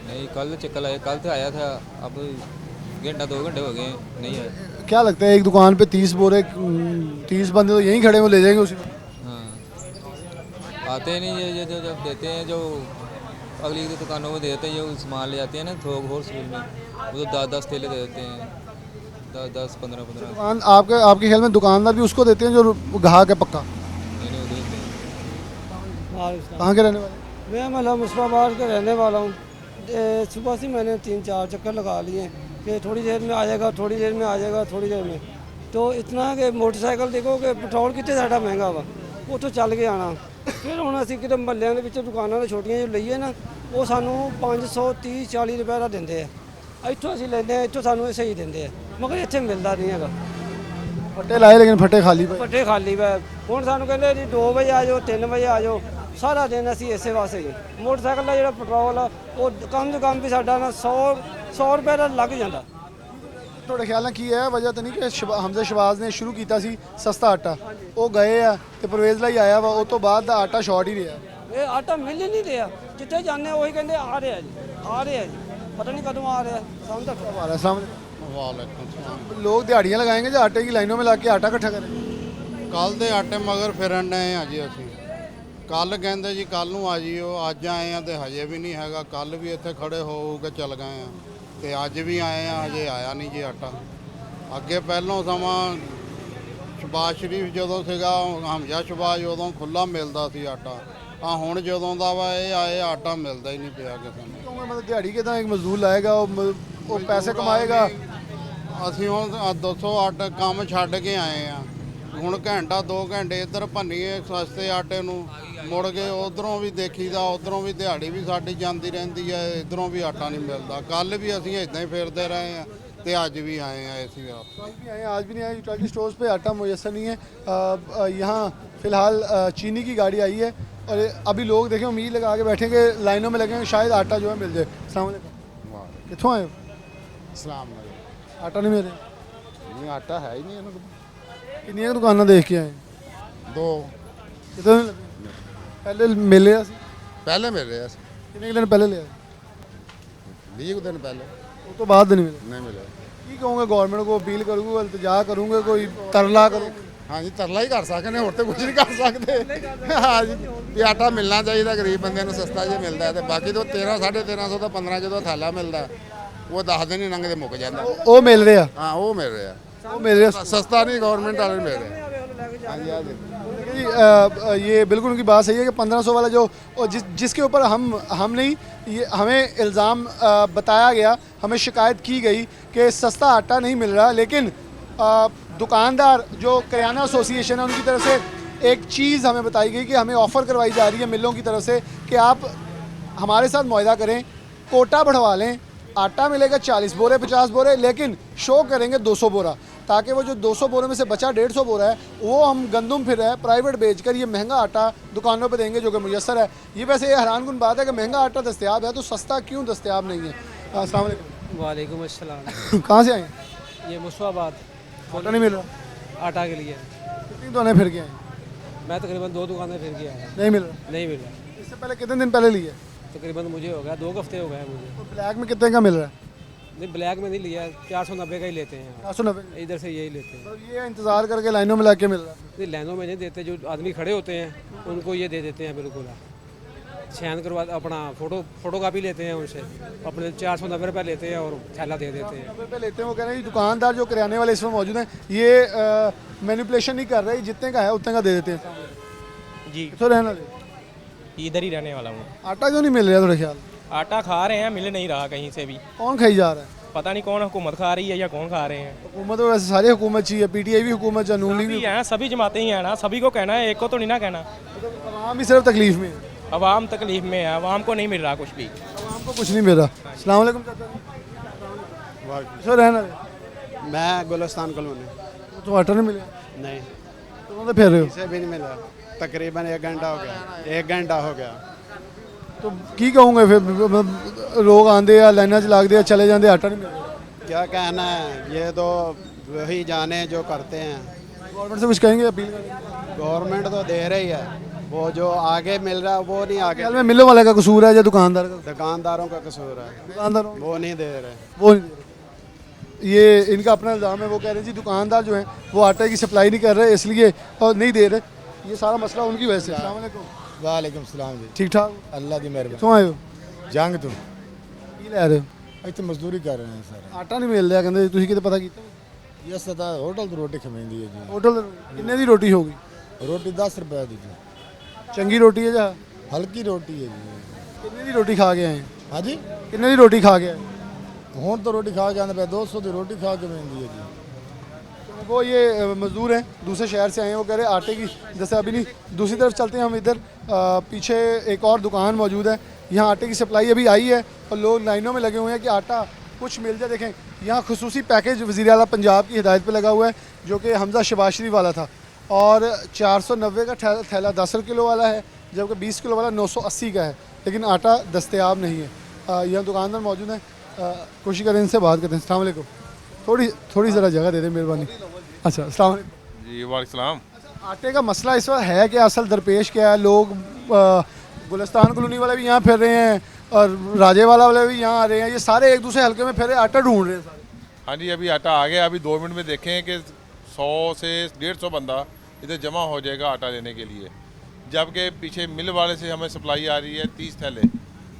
नहीं, कल चक्कर आया, कल तो आया था, अब घंटा 2 घंटे हो गए नहीं आया। क्या लगता है एक दुकान पे 30 बोरे, 30 बंदे तो यहीं खड़े वो ले जाएंगे उसी? हाँ, आते ही नहीं। ये जो जब देते हैं, जो अगली दुकानों में देते हैं, जो सामान ले जाते हैं ना थोक होलसेल में, वो तो 10-10 थैले दे देते हैं, 10-10, 15-15। दुकान आपके ख्याल में दुकानदार भी उसको देते हैं जो ग्राहक है पक्का? नहीं वो देते हैं। कहाँ के रहने वाले? मैं मतलब मुसफ़ाबाद का रहने वाला हूँ। सुबह से मैंने 3-4 चक्कर लगा लिए कि थोड़ी देर में आ जाएगा, थोड़ी देर में आ जाएगा, थोड़ी देर में। तो इतना कि मोटरसाइकिल देखो कि पेट्रोल कितने ज़्यादा महंगा हुआ, वो तो चल के आना। फिर ਹੁਣ ਅਸੀਂ ਕਿਤੇ ਮਹੱਲਿਆਂ ਦੇ ਵਿੱਚ ਦੁਕਾਨਾਂ ਦੇ ਛੋਟੀਆਂ ਜੋ ਲਈਏ ਨਾ, ਉਹ ਸਾਨੂੰ 530-40 ਰੁਪਏ ਦਾ ਦਿੰਦੇ ਆ। ਇੱਥੋਂ ਅਸੀਂ ਲੈਂਦੇ ਆ, ਇੱਥੋਂ ਸਾਨੂੰ ਇਹ ਸਹੀ ਦਿੰਦੇ ਆ, ਮਗਰ ਇੱਥੇ ਮਿਲਦਾ ਨਹੀਂ ਹੈਗਾ। फटे लाए लेकिन फटे खाली पे। ਫੱਟੇ ਖਾਲੀ ਵਾ। ਹੁਣ ਸਾਨੂੰ ਕਹਿੰਦੇ ਜੀ 2 ਵਜੇ ਆ ਜਾਓ, 3 ਵਜੇ ਆ ਜਾਓ। ਸਾਰਾ ਦਿਨ ਅਸੀਂ ਇਸੇ ਵਾਸਤੇ ਹੀ। ਮੋਟਰਸਾਈਕਲ ਦਾ ਜਿਹੜਾ ਪੈਟਰੋਲ ਆ ਉਹ ਕਮ ਤੋਂ ਕਮ ਵੀ ਸਾਡਾ ਨਾ 100 ਰੁਪਏ ਦਾ ਲੱਗ ਜਾਂਦਾ। ਤੁਹਾਡੇ ਖਿਆਲ ਨਾਲ ਕੀ ਹੈ ਵਜ੍ਹਾ ਤਾਂ ਨਹੀਂ ਕਿ ਹਮਜ਼ਾ ਸ਼ਵਾਜ਼ ਨੇ ਸ਼ੁਰੂ ਕੀਤਾ ਸੀ ਸਸਤਾ ਆਟਾ, ਉਹ ਗਏ ਆ ਤੇ ਪਰਵੇਜ਼ ਲਈ ਆਇਆ ਵਾ, ਉਸ ਤੋਂ ਬਾਅਦ ਦਾ ਆਟਾ ਸ਼ਾਰਟ ਹੀ ਰਿਹਾ। ਇਹ ਆਟਾ ਮਿਲ ਹੀ ਨਹੀਂ ਰਿਹਾ, ਜਿੱਥੇ ਜਾਂਦੇ ਉਹੀ ਕਹਿੰਦੇ ਆ ਰਿਹਾ ਜੀ, ਆ ਰਿਹਾ ਜੀ, ਪਤਾ ਨਹੀਂ ਕਦੋਂ ਆ ਰਿਹਾ। ਸਾਨੂੰ ਤਾਂ अस्सलाम वालेकुम। लोग दिहाड़ियाँ लगाएंगे जो आटे की लाइनों में ला के आटा इकट्ठा करें? ਕੱਲ ਦੇ ਆਟੇ ਮਗਰ ਫਿਰਨ ਡਏ ਆ ਜੀ ਅਸੀਂ। ਕੱਲ ਕਹਿੰਦੇ ਜੀ ਕੱਲ ਨੂੰ ਆ ਜਿਓ, ਅੱਜ ਆਏ ਆ ਤੇ ਹਜੇ ਵੀ ਨਹੀਂ ਹੈਗਾ। ਕੱਲ ਵੀ ਇੱਥੇ ਖੜੇ ਹੋ ਕੇ ਚੱਲ ਗਏ ਆ ਤੇ ਅੱਜ ਵੀ ਆਏ ਆ, ਹਜੇ ਆਇਆ ਨਹੀਂ ਜੀ ਆਟਾ। ਅੱਗੇ ਪਹਿਲੋਂ ਸਮਾਂ ਸ਼ਬਾਜ਼ ਸ਼ਰੀਫ ਜਦੋਂ ਸੀਗਾ, ਹਮਜ਼ਾ ਸ਼ਬਾਜ਼, ਉਦੋਂ ਖੁੱਲਾ ਮਿਲਦਾ ਸੀ ਆਟਾ। ਆ ਹੁਣ ਜਦੋਂ ਦਾ ਵਾ ਇਹ ਆਏ ਆਟਾ ਮਿਲਦਾ ਹੀ ਨਹੀਂ ਪਿਆ ਕਿਸੇ ਨੂੰ। मतलब दिहाड़ी के एक मजदूर लाएगा वो पैसे कमाएगा। ਅਸੀਂ ਹੁਣ 208 ਕੰਮ ਛੱਡ ਕੇ ਆਏ ਆ। ਹੁਣ ਘੰਟਾ 2 ਘੰਟੇ ਇੱਧਰ ਭੰਨੀਏ ਸਸਤੇ ਆਟੇ ਨੂੰ, ਮੁੜ ਕੇ ਉਧਰੋਂ ਵੀ ਦੇਖੀਦਾ, ਉਧਰੋਂ ਵੀ ਦਿਹਾੜੀ ਵੀ ਸਾਡੀ ਜਾਂਦੀ ਰਹਿੰਦੀ ਹੈ, ਇੱਧਰੋਂ ਵੀ ਆਟਾ ਨਹੀਂ ਮਿਲਦਾ। ਕੱਲ ਵੀ ਅਸੀਂ ਇਦਾਂ ਹੀ ਫਿਰਦੇ ਰਹੇ ਆ ਤੇ ਅੱਜ भी आए हैं ऐसी बात। कल भी आए, आज भी नहीं आए। यूटिलिटी स्टोर्स पे आटा मुयसर नहीं है। यहाँ फ़िलहाल चीनी की गाड़ी आई है और अभी लोग देखें उम्मीद लगा के बैठे कि लाइनों में लगेंगे, शायद आटा जो है मिल जाए। अस्सलाम वालेकुम, कितों आए हो? सलाम आटा नहीं मिल रहा? नहीं आटा है ही नहीं। कितनी दुकाना देख के आए? 2 कितने दिन लगे? पहले मिले सी? पहले मिल रहे हैं, कितने दिन पहले ले आए? 20 दिन पहले वो तो बाद नहीं मिले। नहीं मिले। की कहूँगा गवर्नमेंट को अपील करूँगा, इल्तिजा करूँगा, कोई तरला करूँगा? हाँ जी तरला ही कर सकते हैं, होर तो कुछ नहीं कर सकते। हाँ जी भी आटा मिलना चाहिए गरीब बंदे को, सस्ता जो मिलता है। बाकी तो 1300 1350 तो 15 जो थैला मिलता है वो 10 दिन ही लंघते मुक जाता। वो मिल रहा? हाँ वो मिल रहा है, वो मिल रहा सस्ता नहीं गवर्नमेंट वाले मिल रहे हैं। हाँ जी हाँ जी जी। ये बिल्कुल उनकी बात सही है कि 1500 वाला जो जिसके ऊपर हम नहीं, ये हमें इल्ज़ाम बताया गया, हमें शिकायत की गई कि सस्ता आटा नहीं मिल रहा, लेकिन दुकानदार जो करियाना एसोसिएशन है उनकी तरफ से एक चीज़ हमें बताई गई कि हमें ऑफ़र करवाई जा रही है मिलों की तरफ से कि आप हमारे साथ मुआहदा करें, कोटा बढ़वा लें, आटा मिलेगा 40 बोरे 50 बोरे, लेकिन शो करेंगे 200 बोरा, ताकि वो जो 200 बोरे में से बचा 150 बोरा है वो हम गंदम फिर है प्राइवेट बेचकर ये महंगा आटा दुकानों पे देंगे, जो कि मुयस्सर है। ये वैसे ये हैरान कुन बात है कि महंगा आटा दस्तयाब है तो सस्ता क्यों दस्तयाब नहीं है? अस्सलाम वालेकुम। वालेकुम अस्सलाम। कहाँ से आए? ये मुस्वाबाद आटा नहीं मिल रहा? आटा के लिए कितनी दुकानें फिर के आए? मैं तकरीबन 2 दुकानें फिर के आया, नहीं मिल रहा? नहीं मिल रहा। इससे पहले कितने दिन पहले लिए? तकरीबन मुझे हो गया 2 हफ्ते हो गए मुझे। तो ब्लैक में कितने का मिल रहा है? नहीं ब्लैक में नहीं लिया, 490 का ही लेते हैं, 490? इधर से यही लेते हैं। तो ये इंतज़ार करके लाइनों में लग के मिल रहा है? नहीं लाइनों में नहीं देते, जो आदमी खड़े होते हैं उनको ये दे देते हैं बिल्कुल। छान करवा अपना फ़ोटो कापी लेते हैं उनसे, अपने 490 रुपये लेते हैं और थैला दे देते हैं। 90 रुपये लेते हैं। वो कह रहे हैं दुकानदार जो किराने वाले इसमें मौजूद हैं ये मैनिपुलेशन नहीं कर रहे, जितने का है उतने का दे देते हैं। जी तो रहना दे, इधर ही रहने वाला हूँ। आटा क्यों नहीं मिल रहा थोड़ा ख्याल? आटा खा रहे हैं, मिल नहीं रहा कहीं से भी। कौन खाई जा रहा है? पता नहीं कौन हुकूमत खा रही है या कौन खा रहे हैं। हुकूमत तो वैसे सारी हुकूमत चाहिए, पीटीआई भी हुकूमत, जनून लीग भी हैं, सभी जमातें ही हैं ना, सभी को कहना है, एक को तो नहीं ना कहना। आवाम भी सिर्फ तकलीफ में है। अवाम तकलीफ में है, अवाम को नहीं मिल रहा कुछ भी। आवाम को कुछ नहीं मिल रहा। अस्सलाम वालेकुम चाचा जी। सर रहना दे। मैं गुलिस्तान कॉलोनी। तो आटा नहीं मिला? नहीं तो फिर रहे हो? इसे भी नहीं मिला, तकरीबन 1 घंटा हो गया, 1 घंटा हो गया। तो की कहूँगा फिर लोग आंदे या लाइना च लागते चले जाते, आटा नहीं मिल रहा। क्या कहना है, ये तो वही जाने जो करते हैं। गवर्नमेंट से कुछ कहेंगे, अपील करेंगे? गवर्नमेंट तो दे रही है, वो जो आगे मिल रहा है वो नहीं आगे। में मिलों वाले का कसूर है या दुकानदार का? दुकानदारों का कसूर है, दुकानदारों वो नहीं दे रहे, वो नहीं दे रहे। ये इनका अपना इल्ज़ाम है। वो कह रहे हैं जी दुकानदार जो हैं वो आटे की सप्लाई नहीं कर रहे इसलिए और नहीं दे रहे। ये सारा मसला उनकी वजह से। अस्सलाम वालेकुम। वालेकुम सलाम जी। ठीक ठाक? अल्लाह की मेहरबानी। क्यों आए हो? जंग तो की लै रहे हो? ਇੱਥੇ ਮਜ਼ਦੂਰੀ ਕਰ ਰਹੇ ਹਾਂ ਸਰ। ਆਟਾ ਨਹੀਂ ਮਿਲ ਰਿਹਾ ਕਹਿੰਦੇ, ਤੁਸੀਂ ਕਿਤੇ ਪਤਾ ਕੀਤਾ? ਯਸ ਤਾਂ ਹੋਟਲ ਤੋਂ ਰੋਟੀ ਖਵਾਉਂਦੀ ਹੈ ਜੀ। ਹੋਟਲ ਕਿੰਨੇ ਦੀ ਰੋਟੀ ਹੋਗੀ? ਰੋਟੀ 10 ਰੁਪਏ ਦੀ ਜੀ। ਚੰਗੀ ਰੋਟੀ ਹੈ ਜਾਂ ਹਲਕੀ ਰੋਟੀ ਹੈ ਜੀ। ਕਿੰਨੇ ਦੀ ਰੋਟੀ ਖਾ ਕੇ ਆਏ? ਹਾਂਜੀ ਕਿੰਨੇ ਦੀ ਰੋਟੀ ਖਾ ਕੇ ਆਏ? ਹੁਣ ਤਾਂ ਰੋਟੀ ਖਾ ਕੇ ਆਉਂਦੇ ਪਏ, 200 ਦੀ ਰੋਟੀ खा के मिलती है जी। वो ये मज़दूर हैं, दूसरे शहर से आए हैं। वो कह रहे हैं आटे की, जैसे अभी नहीं, दूसरी तरफ चलते हैं हम। इधर पीछे एक और दुकान मौजूद है, यहाँ आटे की सप्लाई अभी आई है और लोग लाइनों में लगे हुए हैं कि आटा कुछ मिल जाए। देखें यहाँ खुसूसी पैकेज वज़ीर आला पंजाब की हिदायत पे लगा हुआ है, जो कि हमज़ा शबाशरी वाला था, और 490 का थैला 10 किलो वाला है, जबकि 20 किलो वाला 980 का है, लेकिन आटा दस्तयाब नहीं है। यहाँ दुकानदार मौजूद हैं, कोशिश करें इनसे बात करते हैं। अस्सलाम वालेकुम। थोड़ी ज़रा जगह दे दें मेहरबानी। अच्छा अस्सलाम वालेकुम। जी वालेकुम। आटे का मसला इस वक्त है क्या, असल दरपेश क्या है? लोग गुलिस्तान कॉलोनी वाले भी यहाँ फिर रहे हैं और राजेवाला वाले भी यहाँ आ रहे हैं, ये सारे एक दूसरे हल्के में फिर आटा ढूंढ रहे हैं सारे। हाँ जी अभी आटा आ गया, अभी 2 मिनट में देखें कि 100 से 150 बंदा इधर जमा हो जाएगा आटा लेने के लिए, जबकि पीछे मिल वाले से हमें सप्लाई आ रही है 30 थैले।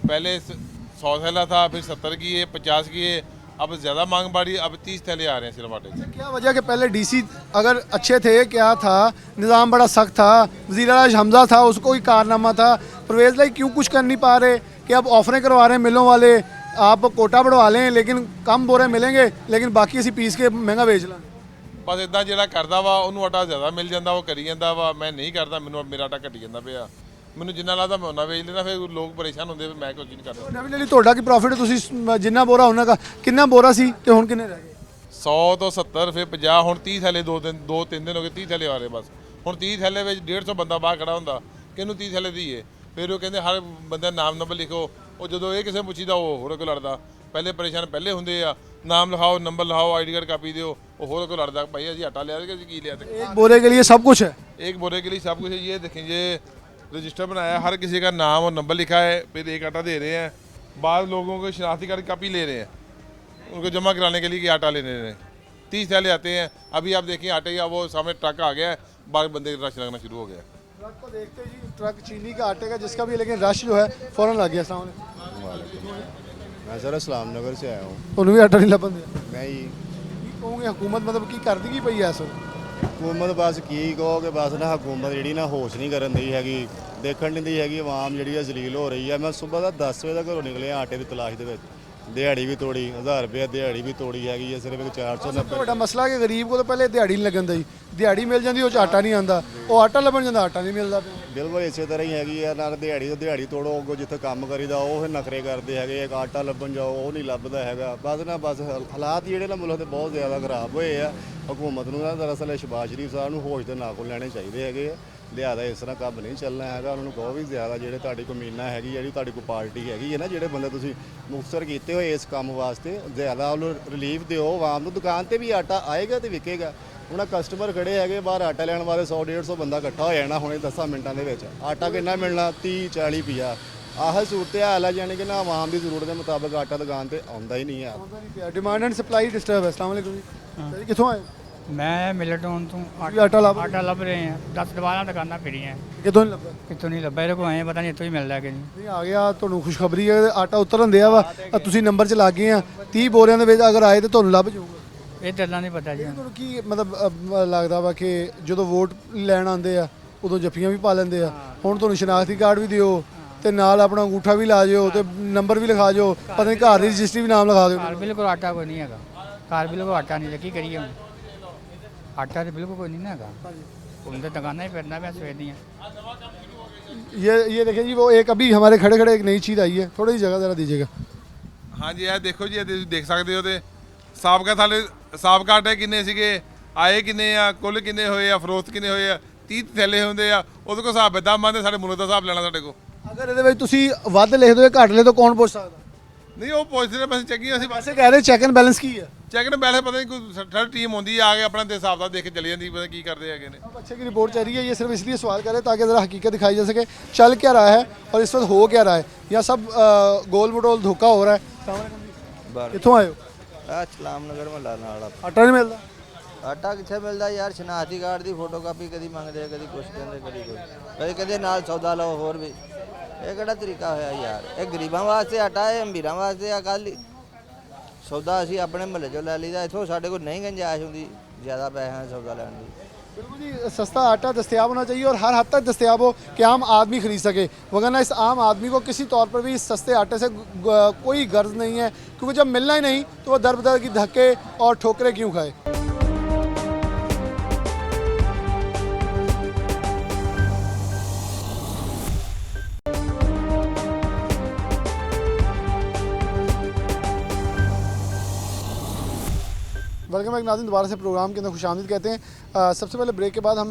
पहले 100 थैला था, फिर 70 की है, 50 की है, अब ज़्यादा मांग बढ़ी, अब 30 थैले आ रहे हैं सिर्फ आटे के। क्या वजह कि पहले डीसी अगर अच्छे थे, क्या था निज़ाम बड़ा सख्त था, वज़ीर आला हमज़ा था, उसको कोई कारनामा था, परवेज़ लाई क्यों कुछ कर नहीं पा रहे कि अब ऑफरें करवा रहे हैं मिलों वाले, आप कोटा बढ़वा लें लेकिन कम बोरे मिलेंगे, लेकिन बाकी ऐसी पीस के महंगा बेच लें। ਬਸ ਇਦਾਂ ਜਿਹੜਾ ਕਰਦਾ ਵਾ ਉਹਨੂੰ ਆਟਾ ਜ਼ਿਆਦਾ ਮਿਲ ਜਾਂਦਾ, ਉਹ ਕਰੀ ਜਾਂਦਾ ਵਾ। ਮੈਂ ਨਹੀਂ ਕਰਦਾ, ਮੈਨੂੰ ਮੇਰਾ ਆਟਾ ਘਟੀ ਜਾਂਦਾ ਪਿਆ। ਮੈਨੂੰ ਜਿੰਨਾ ਲੱਗਦਾ ਮੈਂ ਉਹਨਾਂ ਵੇਚ ਲੈਂਦਾ, ਫਿਰ ਲੋਕ ਪਰੇਸ਼ਾਨ ਹੁੰਦੇ ਵੀ ਮੈਂ ਕੁਝ ਨਹੀਂ ਕਰਦਾ। ਨਵੀਂ ਲਈ ਤੁਹਾਡਾ ਕੀ ਪ੍ਰੋਫਿਟ, ਤੁਸੀਂ ਜਿੰਨਾ ਬੋਰਾ ਉਹਨਾਂ ਦਾ ਕਿੰਨਾ ਬੋਰਾ ਸੀ ਤੇ ਹੁਣ ਕਿੰਨੇ ਰਹਿ ਗਏ? 100 ਤੋਂ 70 ਫਿਰ 50, ਹੁਣ 30 ਥੈਲੇ 2-3 ਦਿਨ ਹੋ ਗਏ 30 ਥੈਲੇ ਆ ਰਹੇ ਬਸ। ਹੁਣ 30 ਥੈਲੇ ਵਿੱਚ 150 ਬੰਦਾ ਬਾਹਰ ਖੜਾ ਹੁੰਦਾ, ਕਿਹਨੂੰ 30 ਥੈਲੇ ਦਈਏ? ਫਿਰ ਉਹ ਕਹਿੰਦੇ ਹਰ ਬੰਦੇ ਦਾ ਨਾਮ ਨੰਬਰ ਲਿਖੋ। ਉਹ ਜਦੋਂ ਇਹ ਕਿਸੇ ਨੂੰ ਪੁੱਛੀਦਾ ਉਹ ਹੋਰ ਕੋਲ ਲੜਦਾ। ਪਹਿਲੇ ਪਰੇਸ਼ਾਨ ਪਹਿਲੇ ਹੁੰਦੇ ਆ, ਨਾਮ ਲਿਖਾਓ, नंबर लिखाओ, आईडी कार्ड कापी दो। वो हो को लड़ता भाई अजी आटा लिया कि की लिया? एक बोरे के लिए सब कुछ है, एक बोरे के लिए सब कुछ है। ये देखें, ये रजिस्टर बनाया, हर किसी का नाम और नंबर लिखा है। फिर एक आटा दे रहे हैं। बाद लोगों को शनाख्ती कार्ड कापी ले रहे हैं, उनको जमा कराने के लिए कि आटा लेने रहे हैं। 30 थैले आते हैं। अभी आप देखिए आटे का वो सामने ट्रक आ गया है, बाहर बंदे का रश लगना शुरू हो गया। ट्रक को देखते जी, ट्रक चीनी का आटे का जिसका भी, लेकिन रश जो है फ़ौरन लग गया। अस्सलाम मैं सर इस्लाम नगर से आया हूँ। ਉਹਨੂੰ ਵੀ ਆਟਾ ਨਹੀਂ ਲੱਭਣ ਦਿਆ। नहीं ਕੀ ਕਹੋਗੇ ਹੁਕੂਮਤ ਮਤਲਬ ਕੀ ਕਰਦੀ ਕੀ ਪਈ ਐ ਇਸ ਵੇਲੇ? हुकूमत बस की कहो कि बस ना हुकूमत जी ना होश नहीं करन दी हैगी, देखण नहीं दी हैगी। आवाम जी जलील हो रही है। मैं सुबह का 10 बजे तक घरों निकले आटे की तलाश के, दिहाड़ी भी तोड़ी, 1000 रुपये दिहाड़ी भी तोड़ी हैगी है। सिर्फ 490। ਵੱਡਾ ਮਸਲਾ ਕਿ ਗਰੀਬ ਕੋਲ ਪਹਿਲੇ ਦਿਹਾੜੀ ਨਹੀਂ ਲੱਗਣ ਦੀ, ਦਿਹਾੜੀ ਮਿਲ ਜਾਂਦੀ ਉਹ ਚ ਆਟਾ ਨਹੀਂ ਆਉਂਦਾ, ਉਹ ਆਟਾ ਲੱਭਣ ਜਾਂਦਾ ਆਟਾ ਨਹੀਂ ਮਿਲਦਾ। बिल्कुल इसे तरह ही हैगी है। ना दिहाड़ी तोड़ो, अगों जिथे काम करीदा वो फिर नखरे करते हैं। एक आटा लभन जाओ वो नहीं लभदा हैगा। बस हालात जिहड़े ना मुल्क दे बहुत ज़्यादा खराब होए आ। हुकूमत नूं ना दरअसल शहबाज शरीफ साहब नूं होश दे नाल लैणे चाहिए हैगे। लिहाजा इस तरह काम नहीं चलना हैगा। उन्होंने कहो भी ज़्यादा जिहड़े तुहाडी कोई मीना हैगी, जिहड़ी तुहाडी कोई पार्टी हैगी है ना, जिहड़े बंदे तुसीं मुखसर कीते होए इस काम वास्ते, ज़्यादा उन्होंने रिलीफ दिओ। आवाम नूं दुकान ते भी आटा आएगा तो विकेगा। ਹੁਣ ਕਸਟਮਰ ਖੜੇ ਹੈਗੇ ਬਾਹਰ ਆਟਾ ਲੈਣ ਵਾਲੇ 100-150 ਬੰਦਾ ਇਕੱਠਾ ਹੋ ਜਾਣਾ ਹੁਣੇ 10 ਮਿੰਟਾਂ ਦੇ ਵਿੱਚ। ਆਟਾ ਕਿੰਨਾ ਮਿਲਣਾ? 30-40 ਰੁਪਈਆ। ਆਹ ਸੂਰਤ ਹਾਲ ਹੈ, ਯਾਨੀ ਕਿ ਨਾ ਆਵਾਮ ਦੀ ਜ਼ਰੂਰਤ ਦੇ ਮੁਤਾਬਕ ਆਟਾ ਦੁਕਾਨ ਤੇ ਆਉਂਦਾ ਹੀ ਨਹੀਂ ਹੈ। ਡਿਮਾਂਡ ਐਂਡ ਸਪਲਾਈ ਡਿਸਟਰਬ ਹੈ। अस्सलाम वालेकुम जी, ਕਿੱਥੋਂ ਆਏ? ਮੈਂ ਮਿਲਟਨ ਤੋਂ ਆਟਾ ਲੱਭ ਰਹੇ ਹਾਂ। 10-12 ਦੁਕਾਨਾਂ ਫਿਰੀਆਂ, ਕਿਤੋਂ ਨਹੀਂ ਲੱਭਾ? ਕਿਤੋਂ ਨਹੀਂ ਲੱਭਾ। ਇਹਦੇ ਕੋਲ ਆਏ ਪਤਾ ਨਹੀਂ ਇੱਥੋਂ ਹੀ ਮਿਲਦਾ ਕਿ ਨਹੀਂ। ਨਹੀਂ ਆ ਗਿਆ, ਤੁਹਾਨੂੰ ਖੁਸ਼ਖਬਰੀ ਹੈ, ਆਟਾ ਉਤਰਨ ਦਿਆ ਵਾ। ਤੁਸੀਂ ਨੰਬਰ 'ਚ ਲੱਗ ਗਏ ਆ। 30 ਬੋਰਿਆਂ ਦੇ ਵਿੱਚ ਅਗਰ ਆਏ ਤਾਂ ਤੁਹਾਨੂੰ ਲੱਭ ਜਾਊਗਾ। ਇਹ ਗੱਲਾਂ ਨਹੀਂ ਪਤਾ ਜੀ। ਤੁਹਾਨੂੰ ਕੀ ਮਤਲਬ ਲੱਗਦਾ ਵਾ ਕਿ ਜਦੋਂ ਵੋਟ ਲੈਣ ਆਉਂਦੇ ਆ ਉਦੋਂ ਜੱਫੀਆਂ ਵੀ ਪਾ ਲੈਂਦੇ ਆ, ਹੁਣ ਤੁਹਾਨੂੰ ਸ਼ਨਾਖਤੀ ਕਾਰਡ ਵੀ ਦਿਓ ਤੇ ਨਾਲ ਆਪਣਾ ਅੰਗੂਠਾ ਵੀ ਲਾ ਜਿਓ ਤੇ ਨੰਬਰ ਵੀ ਲਿਖਾ ਜਿਓ, ਪਤਾ ਨਹੀਂ ਘਰ ਦੀ ਰਜਿਸਟਰੀ ਵੀ ਨਾਮ ਲਿਖਾ ਦਿਓ। ਘਰ ਬਿਲਕੁਲ ਆਟਾ ਕੋਈ ਨਹੀਂ ਹੈਗਾ। ਘਰ ਬਿਲਕੁਲ ਆਟਾ ਨਹੀਂ, ਕੀ ਕਰੀਏ ਹੁਣ? ਆਟਾ ਤਾਂ ਬਿਲकुल कोई नहीं ना हैगा। उन तो दुकानें ही फिरना मैं सवेर दी। ये देखिए जी, वो एक अभी हमारे खड़े खड़े एक नई चीज़ आई है, थोड़ी सी जगह ज़रा दीजिएगा। हाँ जी, यह देखो जी, ये देख सकते हो तो ਸਾਬਕਾ ਥਾਲੇ ਸਾਬਕਾ ਆਟੇ ਕਿੰਨੇ ਸੀਗੇ, ਆਏ ਕਿੰਨੇ ਆ, ਕੁੱਲ ਕਿੰਨੇ ਹੋਏ ਆ, ਫਰੋਖਤ ਕਿੰਨੇ ਹੋਏ ਆ? 30 ਥੈਲੇ ਹੁੰਦੇ ਆ। ਉਹਦੇ ਕੋਲ ਹਿਸਾਬ ਇਦਾਂ ਮੰਨਦੇ, ਸਾਡੇ ਮੁੱਲ ਦਾ ਹਿਸਾਬ ਲੈਣਾ ਸਾਡੇ ਕੋਲ। ਅਗਰ ਇਹਦੇ ਵਿੱਚ ਤੁਸੀਂ ਵੱਧ ਲਿਖ ਦਿਓ ਘੱਟ ਲਿਖ ਦਿਓ, ਕੌਣ ਪੁੱਛ ਸਕਦਾ? ਨਹੀਂ, ਉਹ ਪੁੱਛਦੇ ਨੇ ਬਸ ਚੈਕਿੰਗ। ਅਸੀਂ ਵੈਸੇ ਕਹਿ ਰਹੇ ਚੈੱਕ ਐਂਡ ਬੈਲੈਂਸ ਕੀ ਹੈ? ਚੈੱਕ ਐਂਡ ਬੈਲੈਂਸ ਪਤਾ ਨਹੀਂ ਕੋਈ ਥਰਡ ਟੀਮ ਹੁੰਦੀ ਆ ਕੇ ਆਪਣੇ ਦੇ ਹਿਸਾਬ ਦਾ ਦੇਖ ਕੇ ਚਲੀ ਜਾਂਦੀ, ਪਤਾ ਕੀ ਕਰਦੇ ਹੈਗੇ ਨੇ। अब अच्छे की रिपोर्ट चल रही है, ये सिर्फ इसलिए सवाल कर रहे हैं ताकि ज़रा हकीकत दिखाई जा सके चल क्या रहा है और इस वक्त हो क्या रहा है। या सब गोल मटोल धोखा हो रहा है। कितों आए हो? इस्लाम नगर में लाना वाला आटा नहीं मिलता। आटा कितने मिलता यार? शनाख्ती कार्ड की फोटोकापी कभी मंगते, कभी कुछ कहते, कभी कहते नाल सौदा लो। होर भी ये किहड़ा तरीका होया यार? ये गरीबां वास्ते आटा है, अमीरां वास्ते आ। कल सौदा असीं अपने महल्ले चों लै लईदा, इत्थों साडे कोल नहीं गुंजाइश हुंदी ज़्यादा पैसा सौदा लैण दी। बिल्कुल जी, सस्ता आटा दस्तयाब होना चाहिए और हर हद तक दस्तयाब हो कि आम आदमी खरीद सके, वरना इस आम आदमी को किसी तौर पर भी इस सस्ते आटे से कोई गर्ज नहीं है, क्योंकि जब मिलना ही नहीं तो वो दर बदर की धक्के और ठोकरें क्यों खाए। वेलकम बैक नाज़रीन, दोबारा से प्रोग्राम के अंदर खुशामदीद कहते हैं। सबसे पहले ब्रेक के बाद हम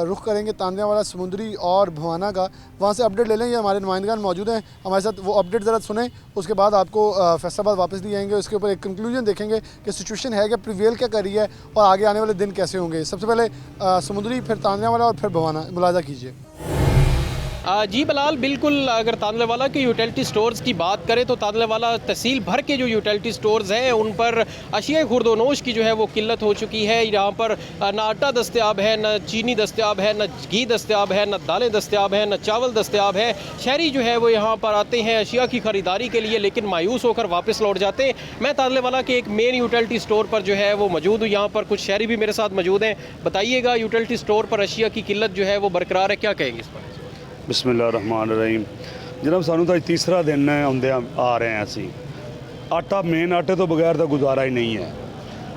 रुख करेंगे तांदियावाला, समुंदरी और भवाना का। वहाँ से अपडेट ले लें, ये हमारे नुमाइंदगान मौजूद हैं हमारे साथ, वो अपडेट ज़रा सुने। उसके बाद आपको फैसलाबाद वापस लिए जाएंगे, उसके ऊपर एक कंक्लूजन देखेंगे कि सिचुएशन है क्या, प्रिवेल क्या कर रही है और आगे आने वाले दिन कैसे होंगे। सबसे पहले समुंदरी, फिर तांदियावाला और फिर भवाना, मुलाजा कीजिए। जी बिलाल, बिल्कुल। अगर तांदलेवाला के यूटिलिटी स्टोर्स की बात करें तो तांदलेवाला तहसील भर के जो यूटिलिटी स्टोर्स हैं उन पर अशिया खुर्दोनोश की जो है वो किल्लत हो चुकी है। यहाँ पर न आटा दस्तयाब है, न चीनी दस्तयाब है, न घी दस्तयाब है, न दालें दस्तयाब हैं, न चावल दस्तयाब है। शहरी जो है वो यहाँ पर आते हैं अशिया की ख़रीदारी के लिए, लेकिन मायूस होकर वापस लौट जाते हैं। मैं तांदलेवाला के एक मेन यूटिलिटी स्टोर पर जो है वो मौजूद हूँ। यहाँ पर कुछ शहरी भी मेरे साथ मौजूद हैं। बताइएगा, यूटिलिटी स्टोर पर अशिया की किल्लत जो है वो बरकरार है, क्या कहेंगे इस पर? बिस्मिल्लाहिर्रहमानिर्रहीम। जनाब, सानू तो तीसरा दिन आउंदे आ रहे हैं। असी आटा मेन आटे तो बगैर तो गुजारा ही नहीं है।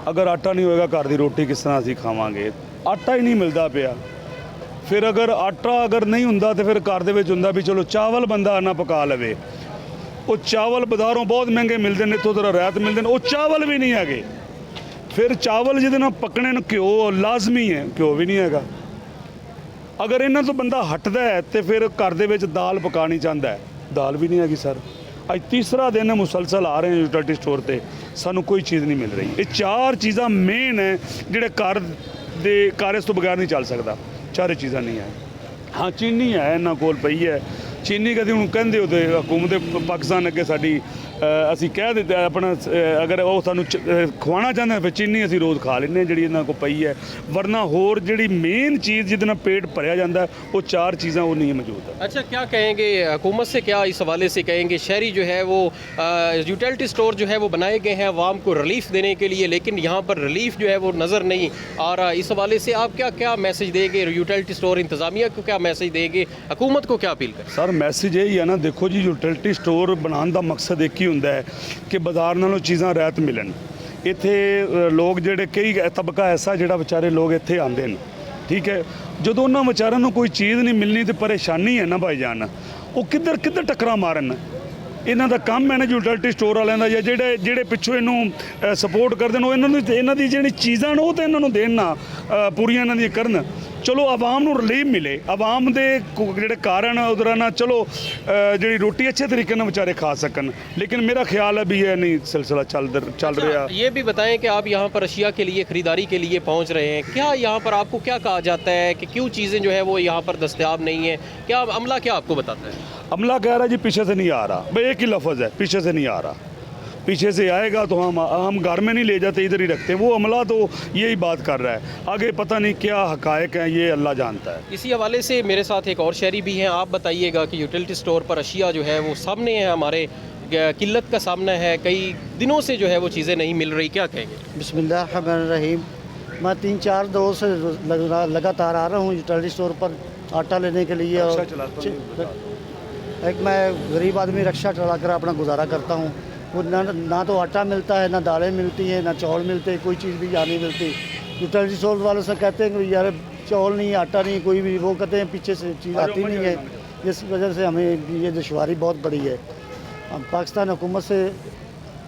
ਅਗਰ ਆਟਾ ਨਹੀਂ ਹੋਏਗਾ ਘਰ ਦੀ ਰੋਟੀ ਕਿਸ ਤਰ੍ਹਾਂ ਅਸੀਂ ਖਾਵਾਂਗੇ। ਆਟਾ ਹੀ ਨਹੀਂ ਮਿਲਦਾ ਪਿਆ। ਫਿਰ ਅਗਰ ਆਟਾ ਅਗਰ ਨਹੀਂ ਹੁੰਦਾ ਤੇ ਫਿਰ ਘਰ ਦੇ ਵਿੱਚ ਹੁੰਦਾ ਵੀ ਚਲੋ ਚਾਵਲ ਬੰਦਾ ਨਾ ਪਕਾ ਲਵੇ। ਉਹ ਚਾਵਲ ਬਾਜ਼ਾਰੋਂ ਬਹੁਤ ਮਹਿੰਗੇ ਮਿਲਦੇ ਨੇ, ਇੱਥੋਂ ਤਾਂ ਰਾਇਤ ਮਿਲਦੇ ਨੇ, ਉਹ ਚਾਵਲ ਵੀ ਨਹੀਂ ਹੈਗੇ। ਫਿਰ ਚਾਵਲ ਜਿਹਦੇ ਨਾਲ ਪੱਕਣੇ ਨੂੰ ਘਿਓ ਲਾਜ਼ਮੀ ਹੈ, ਘਿਓ ਵੀ ਨਹੀਂ ਹੈਗਾ। ਅਗਰ ਇਹਨਾਂ ਤੋਂ ਬੰਦਾ ਹਟਦਾ ਹੈ ਤੇ ਫਿਰ ਘਰ ਦੇ ਵਿੱਚ ਦਾਲ ਪਕਾਣੀ ਚਾਹੁੰਦਾ ਹੈ, ਦਾਲ ਵੀ ਨਹੀਂ ਹੈਗੀ ਸਰ। ਅੱਜ ਤੀਸਰਾ ਦਿਨ ਮੁਸਲਸਲ ਆ ਰਹੇ ਯੂਟਿਲਿਟੀ ਸਟੋਰ ਤੇ, ਸਾਨੂੰ ਕੋਈ ਚੀਜ਼ ਨਹੀਂ ਮਿਲ ਰਹੀ। ਇਹ ਚਾਰ ਚੀਜ਼ਾਂ ਮੇਨ ਹੈ ਜਿਹੜੇ ਘਰ ਦੇ ਕਾਰਜ ਤੋਂ ਬਗੈਰ ਨਹੀਂ ਚੱਲ ਸਕਦਾ। ਚਾਰੇ ਚੀਜ਼ਾਂ ਨਹੀਂ ਹੈ। ਹਾਂ ਚੀਨੀ ਹੈ ਇਹਨਾਂ ਕੋਲ ਪਈ ਹੈ, ਚੀਨੀ ਕਦੇ ਹੁਣ ਕਹਿੰਦੇ ਹੋ ਤੇ ਹਕੂਮਤ ਪਾਕਿਸਤਾਨ ਅੱਗੇ ਸਾਡੀ ਅਸੀਂ ਕਹਿ ਦਿੱਤਾ ਆਪਣਾ ਅਗਰ ਉਹ ਸਾਨੂੰ ਖਵਾਉਣਾ ਚਾਹੁੰਦੇ ਫਿਰ ਚੀਨੀ ਅਸੀਂ ਰੋਜ਼ ਖਾ ਲੈਂਦੇ ਜਿਹੜੀ ਇਹਨਾਂ ਕੋਲ ਪਈ ਹੈ। ਵਰਨਾ ਹੋਰ ਜਿਹੜੀ मेन चीज़ ਜਿਹਦੇ ਨਾਲ पेट भरया जाता है वो चार चीज़ें वो नहीं मौजूद है। अच्छा, क्या कहेंगे हुकूमत से, क्या इस हवाले से कहेंगे? शहरी जो है वो यूटिलिटी स्टोर जो है वो बनाए गए हैं आवाम को रिलीफ देने के लिए, लेकिन यहाँ पर रिलीफ जो है वो नज़र नहीं आ रहा। इस हवाले से आप क्या मैसेज देंगे? यूटिलिटी स्टोर इंतज़ामिया को क्या मैसेज देंगे? हुकूमत को क्या अपील करें? सर मैसेज यही है ना, देखो जी यूटिलिटी स्टोर बनाने का मकसद एक ही ਹੁੰਦਾ ਹੈ ਕਿ ਬਾਜ਼ਾਰ ਨਾਲੋਂ ਚੀਜ਼ਾਂ ਰਹਿਤ ਮਿਲਣ। ਇੱਥੇ ਲੋਕ ਜਿਹੜੇ ਕਈ ਤਬਕਾ ਐਸਾ ਜਿਹੜਾ ਵਿਚਾਰੇ ਲੋਕ ਇੱਥੇ ਆਉਂਦੇ ਨੇ, ਠੀਕ ਹੈ, ਜਦੋਂ ਉਹਨਾਂ ਵਿਚਾਰਿਆਂ ਨੂੰ ਕੋਈ ਚੀਜ਼ ਨਹੀਂ ਮਿਲਣੀ ਤੇ ਪਰੇਸ਼ਾਨੀ ਹੈ ਨਾ ਭਾਈਜਾਨ, ਉਹ ਕਿੱਧਰ ਟੱਕਰਾਂ ਮਾਰਨ। ਇਹਨਾਂ ਦਾ ਕੰਮ ਹੈ ਨਾ ਯੂਟਿਲਿਟੀ ਸਟੋਰ ਵਾਲਿਆਂ ਦਾ, ਜਾਂ ਜਿਹੜੇ ਪਿੱਛੋਂ ਇਹਨੂੰ ਸਪੋਰਟ ਕਰਦੇ ਨੇ, ਉਹ ਇਹਨਾਂ ਦੀ ਜਿਹੜੀ ਚੀਜ਼ਾਂ ਨੇ ਉਹ ਤਾਂ ਇਹਨਾਂ ਨੂੰ ਦੇਣ ਨਾ, ਪੂਰੀਆਂ ਇਹਨਾਂ ਦੀਆਂ ਕਰਨ। ਚਲੋ ਆਵਾਮ ਨੂੰ ਰਿਲੀਫ ਮਿਲੇ, ਆਵਾਮ ਦੇ ਜਿਹੜੇ ਕਾਰਨ ਉਧਰ ਨਾ ਚਲੋ ਜਿਹੜੀ रोटी अच्छे तरीके से बेचारे खा सकन। लेकिन मेरा ख्याल है भी ये नहीं सिलसिला चल रहा। ये भी बताएं कि आप यहाँ पर अशिया के लिए, ख़रीदारी के लिए पहुँच रहे हैं, क्या यहाँ पर आपको क्या कहा जाता है कि क्यों चीज़ें जो है वो यहाँ पर दस्तयाब नहीं है? क्या अमला क्या आपको बताता है? अमला कह रहा है जी पीछे से नहीं आ रहा। भाई एक ही लफ्ज़ है, पीछे से नहीं आ रहा। पीछे से आएगा तो हम घर में नहीं ले जाते, इधर ही रखते हैं। वो अमला तो यही बात कर रहा है, आगे पता नहीं क्या हकायक हैं, ये अल्लाह जानता है। इसी हवाले से मेरे साथ एक और शहरी भी हैं, आप बताइएगा कि यूटिलिटी स्टोर पर अशिया जो है वो सामने है, हमारे किल्लत का सामना है, कई दिनों से जो है वो चीज़ें नहीं मिल रही, क्या कहेंगे? बिस्मिल्लाहिर्रहमानिर्रहीम। मैं 3-4 दिनों से लगातार आ रहा हूँ यूटिलिटी स्टोर पर आटा लेने के लिए। और एक मैं गरीब आदमी रक्षा चलाकर अपना गुजारा करता हूँ। वो ना तो आटा मिलता है, ना दालें मिलती हैं, ना चावल मिलते, कोई चीज़ भी यहाँ नहीं मिलती। यूटिलिटी स्टोर वालों से कहते हैं कि यार चावल नहीं, आटा नहीं, कोई भी, वो कहते हैं पीछे से चीज़ आती नहीं है। इस वजह से हमें ये दुश्वारी बहुत बड़ी है। हम पाकिस्तान हुकूमत से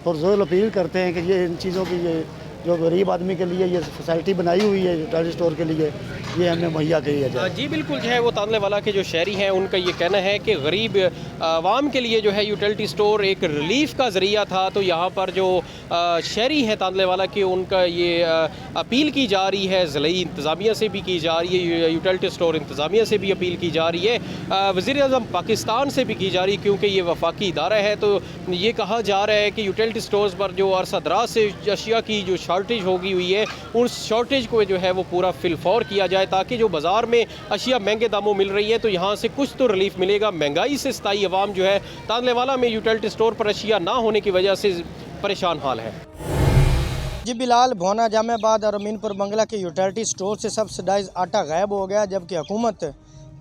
पुरज़ोर अपील करते हैं कि ये इन चीज़ों की, ये जो गरीब आदमी के लिए ये फैसिलिटी बनाई हुई है यूटिलिटी स्टोर के लिए, ये हमें मुहैया की जाए। जी बिल्कुल, जो है वो तांदले वाला के जो शहरी हैं उनका ये कहना है कि गरीब आवाम के लिए जो है यूटिलिटी स्टोर एक रिलीफ का ज़रिया था। तो यहाँ पर जो शहरी हैं तांदले वाला के, उनका ये अपील की जा रही है, ज़िलाई इंतज़ामिया से भी की जा रही है, यूटिलिटी स्टोर इंतज़ामिया से भी अपील की जा रही है, वज़ीर-ए-आज़म पाकिस्तान से भी की जा रही है, क्योंकि ये वफाकी इदारा है। तो ये कहा जा रहा है कि यूटिलिटी स्टोर्स पर जो अरसा दराज से अशिया की जो शॉर्टेज हो गई हुई है, उस शॉर्टेज को जो है वो पूरा फिलफौर किया जाए, ताकि जो बाज़ार में अशिया महंगे दामों मिल रही है तो यहाँ से कुछ तो रिलीफ मिलेगा। महंगाई से स्थाई अवाम जो है तांदलेवाला में यूटिलिटी स्टोर पर अशिया ना होने की वजह से परेशान हाल है। जी बिलाल, भोना जामेबाद और अमीनपुर बंगला के यूटिलिटी स्टोर से सब्सिडाइज आटा गायब हो गया, जबकि हुकूमत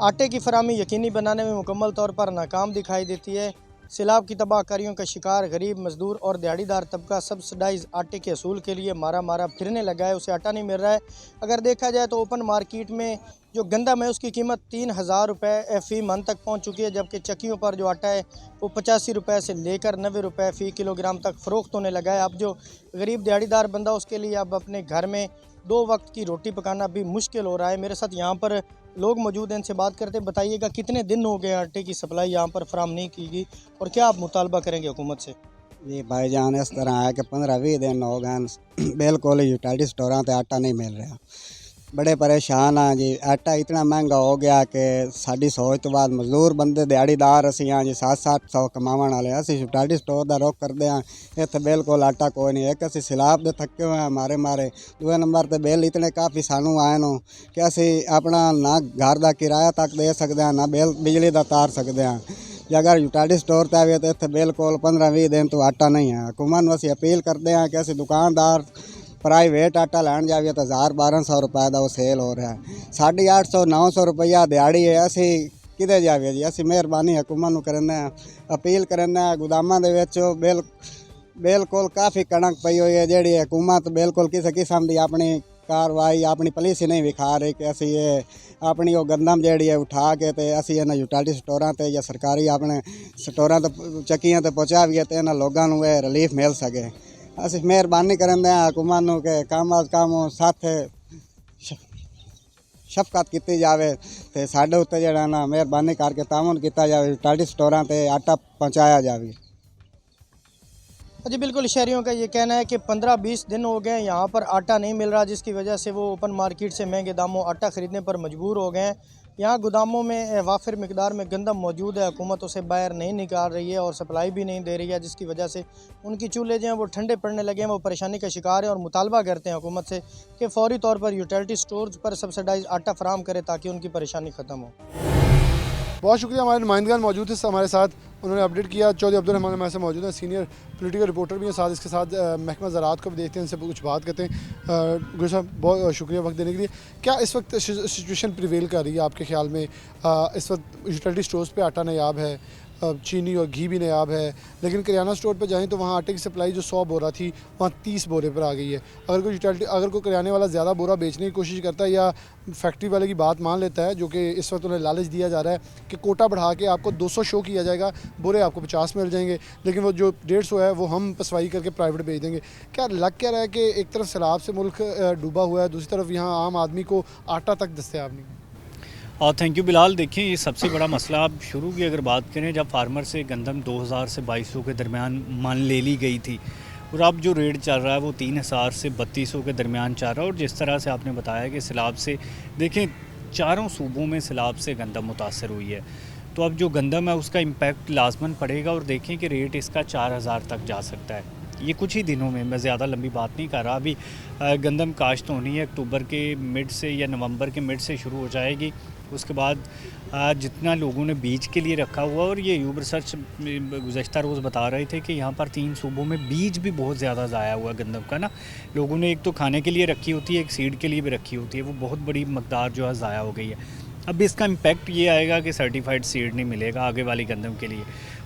आटे की फराहमी यकीनी बनाने में मुकम्मल तौर पर नाकाम दिखाई देती है। सैलाब की तबाहकारियों का शिकार गरीब मजदूर और दिहाड़ीदार तबका सब्सिडाइज आटे के असूल के लिए मारा फिरने लगा है, उसे आटा नहीं मिल रहा है। अगर देखा जाए तो ओपन मार्केट में जो गंदम है उसकी कीमत 3000 रुपये फ़ी मन तक पहुंच चुकी है, जबकि चक्कियों पर जो आटा है वो 85 रुपये से लेकर 90 रुपये फ़ी किलोग्राम तक फ़रोख्त होने लगा है। अब जो गरीब दिहाड़ीदार बंदा उसके लिए अब अपने घर में 2 वक्त की रोटी पकाना भी मुश्किल हो रहा है। मेरे साथ यहाँ पर लोग मौजूद हैं, इनसे बात करते। बताइएगा कितने दिन हो गए आटे की सप्लाई यहाँ पर फराम नहीं की गई और क्या आप मुतालबा करेंगे हुकूमत से? जी भाईजान, इस तरह है कि 15-20 दिन हो गए बिल्कुल यूटिलिटी स्टोर पर आटा नहीं मिल रहा। बड़े परेशान हाँ जी। आटा इतना महंगा हो गया कि साड़ी सोच तो बाद मजदूर बंदे दिहाड़ीदार असी हाँ जी 700-800 कमावन वाले असी यूटिलिटी स्टोर का रुख करते हैं। इतने बिल्कुल आटा कोई नहीं। एक असी सैलाब दे थके हुए हैं मारे। दूसरे नंबर पर बिल इतने काफ़ी सानू आए नो कि असी अपना ना घर का किराया तक दे सकते हैं, ना बिजली का तार सकते हैं। जे अगर यूटिलिटी स्टोर पर आए तो इतने बिल्कुल 15-20 दिन तो आटा नहीं है। हुकूमत में असी अपील करते हैं कि असी दुकानदार प्राइवेट आटा लैन जाइए तो 1000-1200 रुपए का वो सेल हो रहा है। 850-900 रुपया दिहाड़ी है। असी किधे जाइए जी? असी मेहरबानी हुकूमत करने अपील करने गोदामां दे विच बिल बिल्कुल काफ़ी कणक पई हुई है जी हुकूमत बिल्कुल किसी किस्म की अपनी कार्रवाई अपनी पुलिस ही नहीं विखा रही कि असी ये अपनी वो गंदम जी है उठा के ते असी इन्हां यूटिलिटी स्टोरां ते या सरकारी अपने स्टोरां ते चक्कियां ते पहुँचावीए तो इन्हां लोगों को रिलीफ मिल सके। असी मेहरबानी करन दे हुकूमत नूं कि कम अज कम साथ शफकत की जाए तो साढ़े उत्ते जिहड़ा ना मेहरबानी करके तामुन किया जाए यूटिलिटी स्टोरां ते आटा पहुँचाया जाए। जी बिल्कुल, शहरियों का ये कहना है कि 15-20 दिन हो गए यहाँ पर आटा नहीं मिल रहा, जिसकी वजह से वो ओपन मार्केट से महंगे दामों आटा ख़रीदने पर मजबूर हो गए हैं। यहाँ गोदामों में वाफिर मिकदार में गंदम मौजूद है, हुकूमत उसे बाहर नहीं निकाल रही है और सप्लाई भी नहीं दे रही है, जिसकी वजह से उनकी चूल्हे जो हैं वो ठंडे पड़ने लगे हैं, वो परेशानी का शिकार है और मुतालबा करते हैं हुकूमत से कि फ़ौरी तौर पर यूटिलिटी स्टोर्स पर सब्सिडाइज आटा फराहम करे ताकि उनकी परेशानी ख़त्म हो। बहुत शुक्रिया, हमारे नुमाइंदगान मौजूद थे हमारे साथ, उन्होंने अपडेट किया। चौधरी अब्दुल रहमान हमारे साथ मौजूद हैं, सीनियर पॉलिटिकल रिपोर्टर भी हैं साथ, इसके साथ महकमा ज़राअत को भी देखते हैं, इनसे कुछ बात करते हैं। गुरु साहब बहुत शुक्रिया वक्त देने के लिए। क्या इस वक्त सिचुएशन प्रिवेल कर रही है आपके ख्याल में? इस वक्त यूटिलिटी स्टोर्स पे आटा नायाब है, चीनी और घी भी नायाब है, लेकिन किराना स्टोर पे जाएं तो वहाँ आटे की सप्लाई जो 100 बोरा थी वहाँ 30 बोरे पर आ गई है। अगर कोई किराने वाला ज़्यादा बोरा बेचने की कोशिश करता है या फैक्ट्री वाले की बात मान लेता है, जो कि इस वक्त उन्हें लालच दिया जा रहा है कि कोटा बढ़ा के आपको 200 शो किया जाएगा, बोरे आपको 50 मिल जाएंगे, लेकिन वो जो 150 है वो हम पसवाई करके प्राइवेट बेच देंगे। क्या लग क्या रहा है कि एक तरफ सैलाब से मुल्क डूबा हुआ है, दूसरी तरफ यहाँ आम आदमी को आटा तक दस्तयाब नहीं? और थैंक यू बिलाल। देखिए, ये सबसे बड़ा मसला आप शुरू की अगर बात करें, जब फार्मर से गंदम 2000 से 2200 के दरमियान मान ले ली गई थी और अब जो रेट चल रहा है वो 3000 से 3200 के दरमियान चल रहा है। और जिस तरह से आपने बताया कि सैलाब से, देखें चारों सूबों में सैलाब से गंदम मुतासर हुई है, तो अब जो गंदम है उसका इम्पैक्ट लाजमन पड़ेगा और देखें कि रेट इसका 4000 तक जा सकता है ये कुछ ही दिनों में। मैं ज़्यादा लंबी बात नहीं कर रहा, अभी गंदम काश्त होनी है, अक्टूबर के मिड से या नवंबर के मिड से शुरू हो जाएगी। उसके बाद जितना लोगों ने बीज के लिए रखा हुआ, और ये यूब रिसर्च गुज़श्ता रोज़ बता रहे थे कि यहाँ पर 3 सूबों में बीज भी बहुत ज़्यादा ज़ाया हुआ गंदम का ना। लोगों ने एक तो खाने के लिए रखी होती है, एक सीड के लिए भी रखी होती है, वो बहुत बड़ी मकदार जो है ज़ाया हो गई है। अब इसका इम्पैक्ट ये आएगा कि सर्टिफाइड सीड नहीं मिलेगा आगे वाली गंदम के लिए।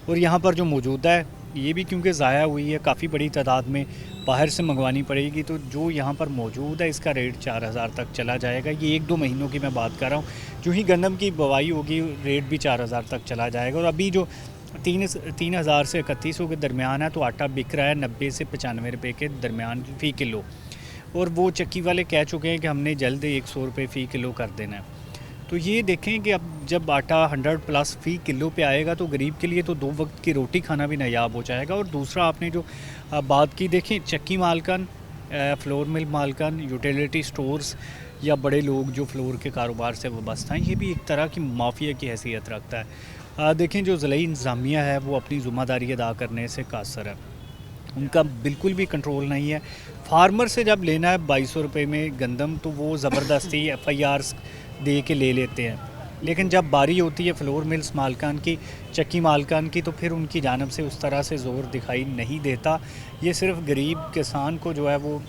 और यहाँ पर जो मौजूदा है ये भी क्योंकि ज़ाया हुई है, काफ़ी बड़ी तादाद में बाहर से मंगवानी पड़ेगी, तो जो यहाँ पर मौजूद है इसका रेट 4000 तक चला जाएगा। ये 1-2 महीनों की मैं बात कर रहा हूँ, जो ही गंदम की बुवाई होगी रेट भी 4000 तक चला जाएगा। और अभी जो 3000 से 3100 के दरमियान है, तो आटा बिक रहा है 90 से 95 रुपये के दरमियान फ़ी किलो, और वो चक्की वाले कह चुके हैं कि हमने जल्द 100 रुपये फ़ी किलो कर देना है। तो ये देखें कि अब जब आटा 100+ फ़ी किलो पे आएगा तो गरीब के लिए तो 2 वक्त की रोटी खाना भी नायाब हो जाएगा। और दूसरा आपने जो बात की, देखें चक्की मालकन, फ्लोर मिल मालकन, यूटिलिटी स्टोर्स या बड़े लोग जो फ्लोर के कारोबार से वाबस्ता हैं, ये भी एक तरह की माफिया की हैसियत रखता है। देखें जो ज़िला इंतज़ामिया है वो अपनी ज़िम्मेदारी अदा करने से कासर है, उनका बिल्कुल भी कंट्रोल नहीं है। फार्मर से जब लेना है 2200 रुपये में गंदम, तो वो ज़बरदस्ती FIRs दे के ले लेते हैं, लेकिन जब बारी होती है फ्लोर मिल्स मालकान की, चक्की मालकान की, तो फिर उनकी जानब से उस तरह से ज़ोर दिखाई नहीं देता। ये सिर्फ गरीब किसान को जो है वो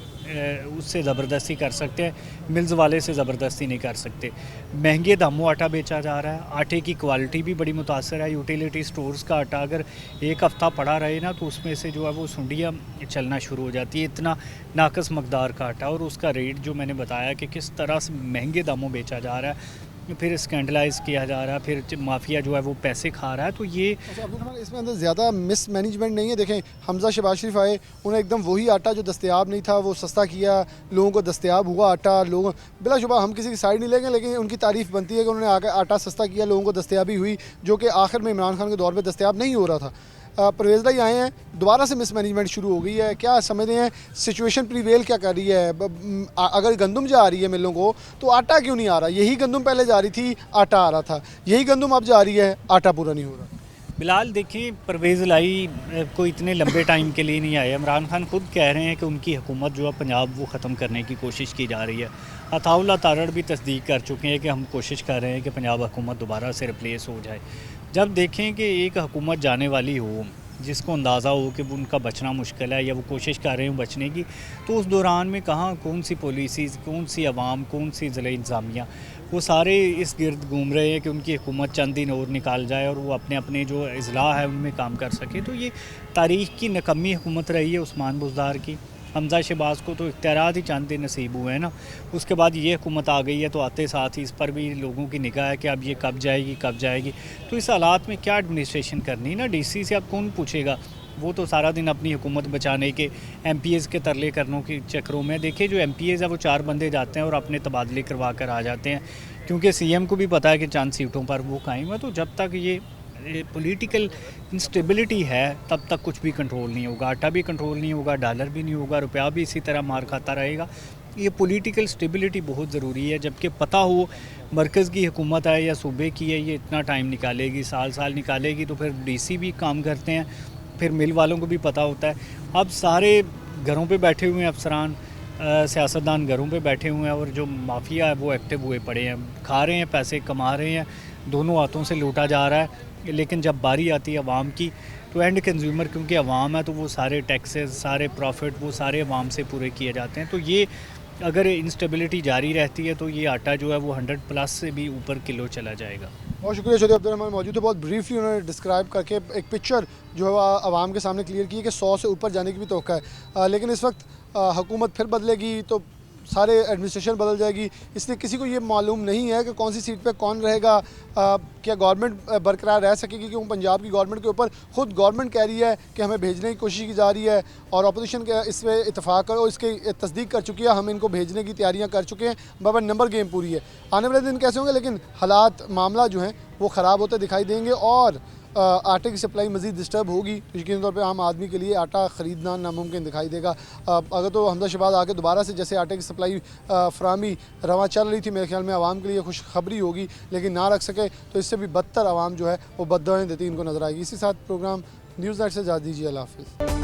उससे ज़बरदस्ती कर सकते हैं, मिल्स वाले से ज़बरदस्ती नहीं कर सकते। महंगे दामों आटा बेचा जा रहा है, आटे की क्वालिटी भी बड़ी मुतासर है। यूटिलिटी स्टोर्स का आटा अगर एक हफ़्ता पड़ा रहे ना, तो उसमें से जो है वो सुंडियाँ चलना शुरू हो जाती है, इतना नाकस मकदार का आटा। और उसका रेट जो मैंने बताया कि किस तरह से महंगे दामों बेचा जा रहा है, फिर स्कैंडलाइज किया जा रहा है, फिर माफिया जो है वो पैसे खा रहा है। तो ये इसमें अंदर ज़्यादा मिस मैनेजमेंट नहीं है? देखें हमजा शहबाज शरीफ आए, उन्हें एकदम वही आटा जो दस्तयाब नहीं था वो सस्ता किया, लोगों को दस्तयाब हुआ आटा। लोगों बिलाशुबा हम किसी की साइड नहीं लेंगे, लेकिन उनकी तारीफ़ बनती है कि उन्होंने आकर आटा सस्ता किया, लोगों को दस्तयाबी हुई, जो कि आखिर में इमरान खान के दौर में दस्तयाब नहीं हो रहा था। परवेज़ भाई आए हैं, दोबारा से मिसमैनेजमेंट शुरू हो गई है। क्या समझते हैं सिचुएशन प्रीवेल क्या कर रही है? अगर गंदम जा रही है मिलों को, तो आटा क्यों नहीं आ रहा? यही गंदम पहले जा रही थी, आटा आ रहा था, यही गंदम अब जा रही है, आटा पूरा नहीं हो रहा। बिलाल देखिए, परवेज़ लाई को इतने लंबे टाइम के लिए नहीं आए। इमरान खान खुद कह रहे हैं कि उनकी हुकूमत जो है पंजाब वो ख़त्म करने की कोशिश की जा रही है। अताउल्ला तारड़ भी तस्दीक कर चुके हैं कि हम कोशिश कर रहे हैं कि पंजाब हुकूमत दोबारा से रिप्लेस हो जाए। जब देखें कि एक हुकूमत जाने वाली हो जिसको अंदाज़ा हो कि उनका बचना मुश्किल है या वो कोशिश कर रहे हो बचने की, तो उस दौरान में कहाँ कौन सी पॉलिसीज़, कौन सी आवाम, कौन सी ज़िला इंतज़ामिया, वो सारे इस गिर्द घूम रहे हैं कि उनकी हुकूमत चंद दिन और निकाल जाए और वो अपने अपने जो अजला है उनमें काम कर सके। तो ये तारीख़ की नकम्मी हुकूमत रही है उस्मान बुज़दार की। हमज़ा शहबाज को तो इख्तियारात ही चंद दिन नसीब हुए हैं ना, उसके बाद ये हुकूमत आ गई है, तो आते साथ ही इस पर भी लोगों की निगाह है कि अब ये कब जाएगी। तो इस हालात में क्या एडमिनिस्ट्रेशन करनी ना, डीसी से अब कौन पूछेगा, वो तो सारा दिन अपनी हुकूमत बचाने के MPs के तरले करनों के चक्करों में। देखिए जो MPs है वो 4 बंदे जाते हैं और अपने तबादले करवा कर आ जाते हैं, क्योंकि CM को भी पता है कि चंद सीटों पर वो कायम है। तो जब तक ये पॉलिटिकल इंस्टेबिलिटी है तब तक कुछ भी कंट्रोल नहीं होगा, आटा भी कंट्रोल नहीं होगा, डॉलर भी नहीं होगा, रुपया भी इसी तरह मार खाता रहेगा। ये पॉलिटिकल स्टेबिलिटी बहुत ज़रूरी है, जबकि पता हो मरकज़ की हुकूमत है या सूबे की है, ये इतना टाइम निकालेगी, साल निकालेगी। तो फिर DC भी काम करते हैं, फिर मिल वालों को भी पता होता है। अब सारे घरों पे बैठे हुए हैं अफसरान, सियासतदान घरों पे बैठे हुए हैं और जो माफिया है वो एक्टिव हुए पड़े हैं, खा रहे हैं, पैसे कमा रहे हैं, दोनों हाथों से लूटा जा रहा है। लेकिन जब बारी आती है अवाम की, तो एंड कंज्यूमर क्योंकि अवाम है, तो वो सारे टैक्सेस, सारे प्रॉफिट वो सारे अवाम से पूरे किए जाते हैं। तो ये अगर इंस्टेबिलिटी जारी रहती है तो ये आटा जो है वो 100+ से भी ऊपर किलो चला जाएगा। बहुत शुक्रिया चौधरी अब्दुर्रहमान मौजूद है। बहुत ब्रीफली उन्होंने डिस्क्राइब करके एक पिक्चर जो है आवाम के सामने क्लियर की कि 100 से ऊपर जाने की भी तौक़ा है। लेकिन इस वक्त हुकूमत फिर बदलेगी तो सारे एडमिनिस्ट्रेशन बदल जाएगी, इसलिए किसी को ये मालूम नहीं है कि कौन सी सीट पे कौन रहेगा। क्या गवर्नमेंट बरकरार रह सकेगी, क्योंकि पंजाब की गवर्नमेंट के ऊपर ख़ुद गवर्नमेंट कह रही है कि हमें भेजने की कोशिश की जा रही है और अपोजिशन के इस पर इतफाक़ और इसकी तस्दीक कर चुकी है, हम इनको भेजने की तैयारियाँ कर चुके हैं। बराबर नंबर गेम पूरी है, आने वाले दिन कैसे होंगे, लेकिन हालात मामला जो हैं वो ख़राब होते दिखाई देंगे और आटे की सप्लाई मज़ीद डिस्टर्ब होगी। यकीनी तौर पे आम आदमी के लिए आटा ख़रीदना नामुमकिन दिखाई देगा। अगर तो हमजा शहबाज आके दोबारा से जैसे आटे की सप्लाई फराहमी रवा चल रही थी, मेरे ख्याल में आवाम के लिए खुशखबरी होगी, लेकिन ना रख सके तो इससे भी बदतर आवाम जो है वो बद्दुआएं देती इनको नज़र आएगी। इसी साथ प्रोग्राम न्यूज़ नाइट से इजाज़त दीजिए। अल्लाह हाफ़िज़।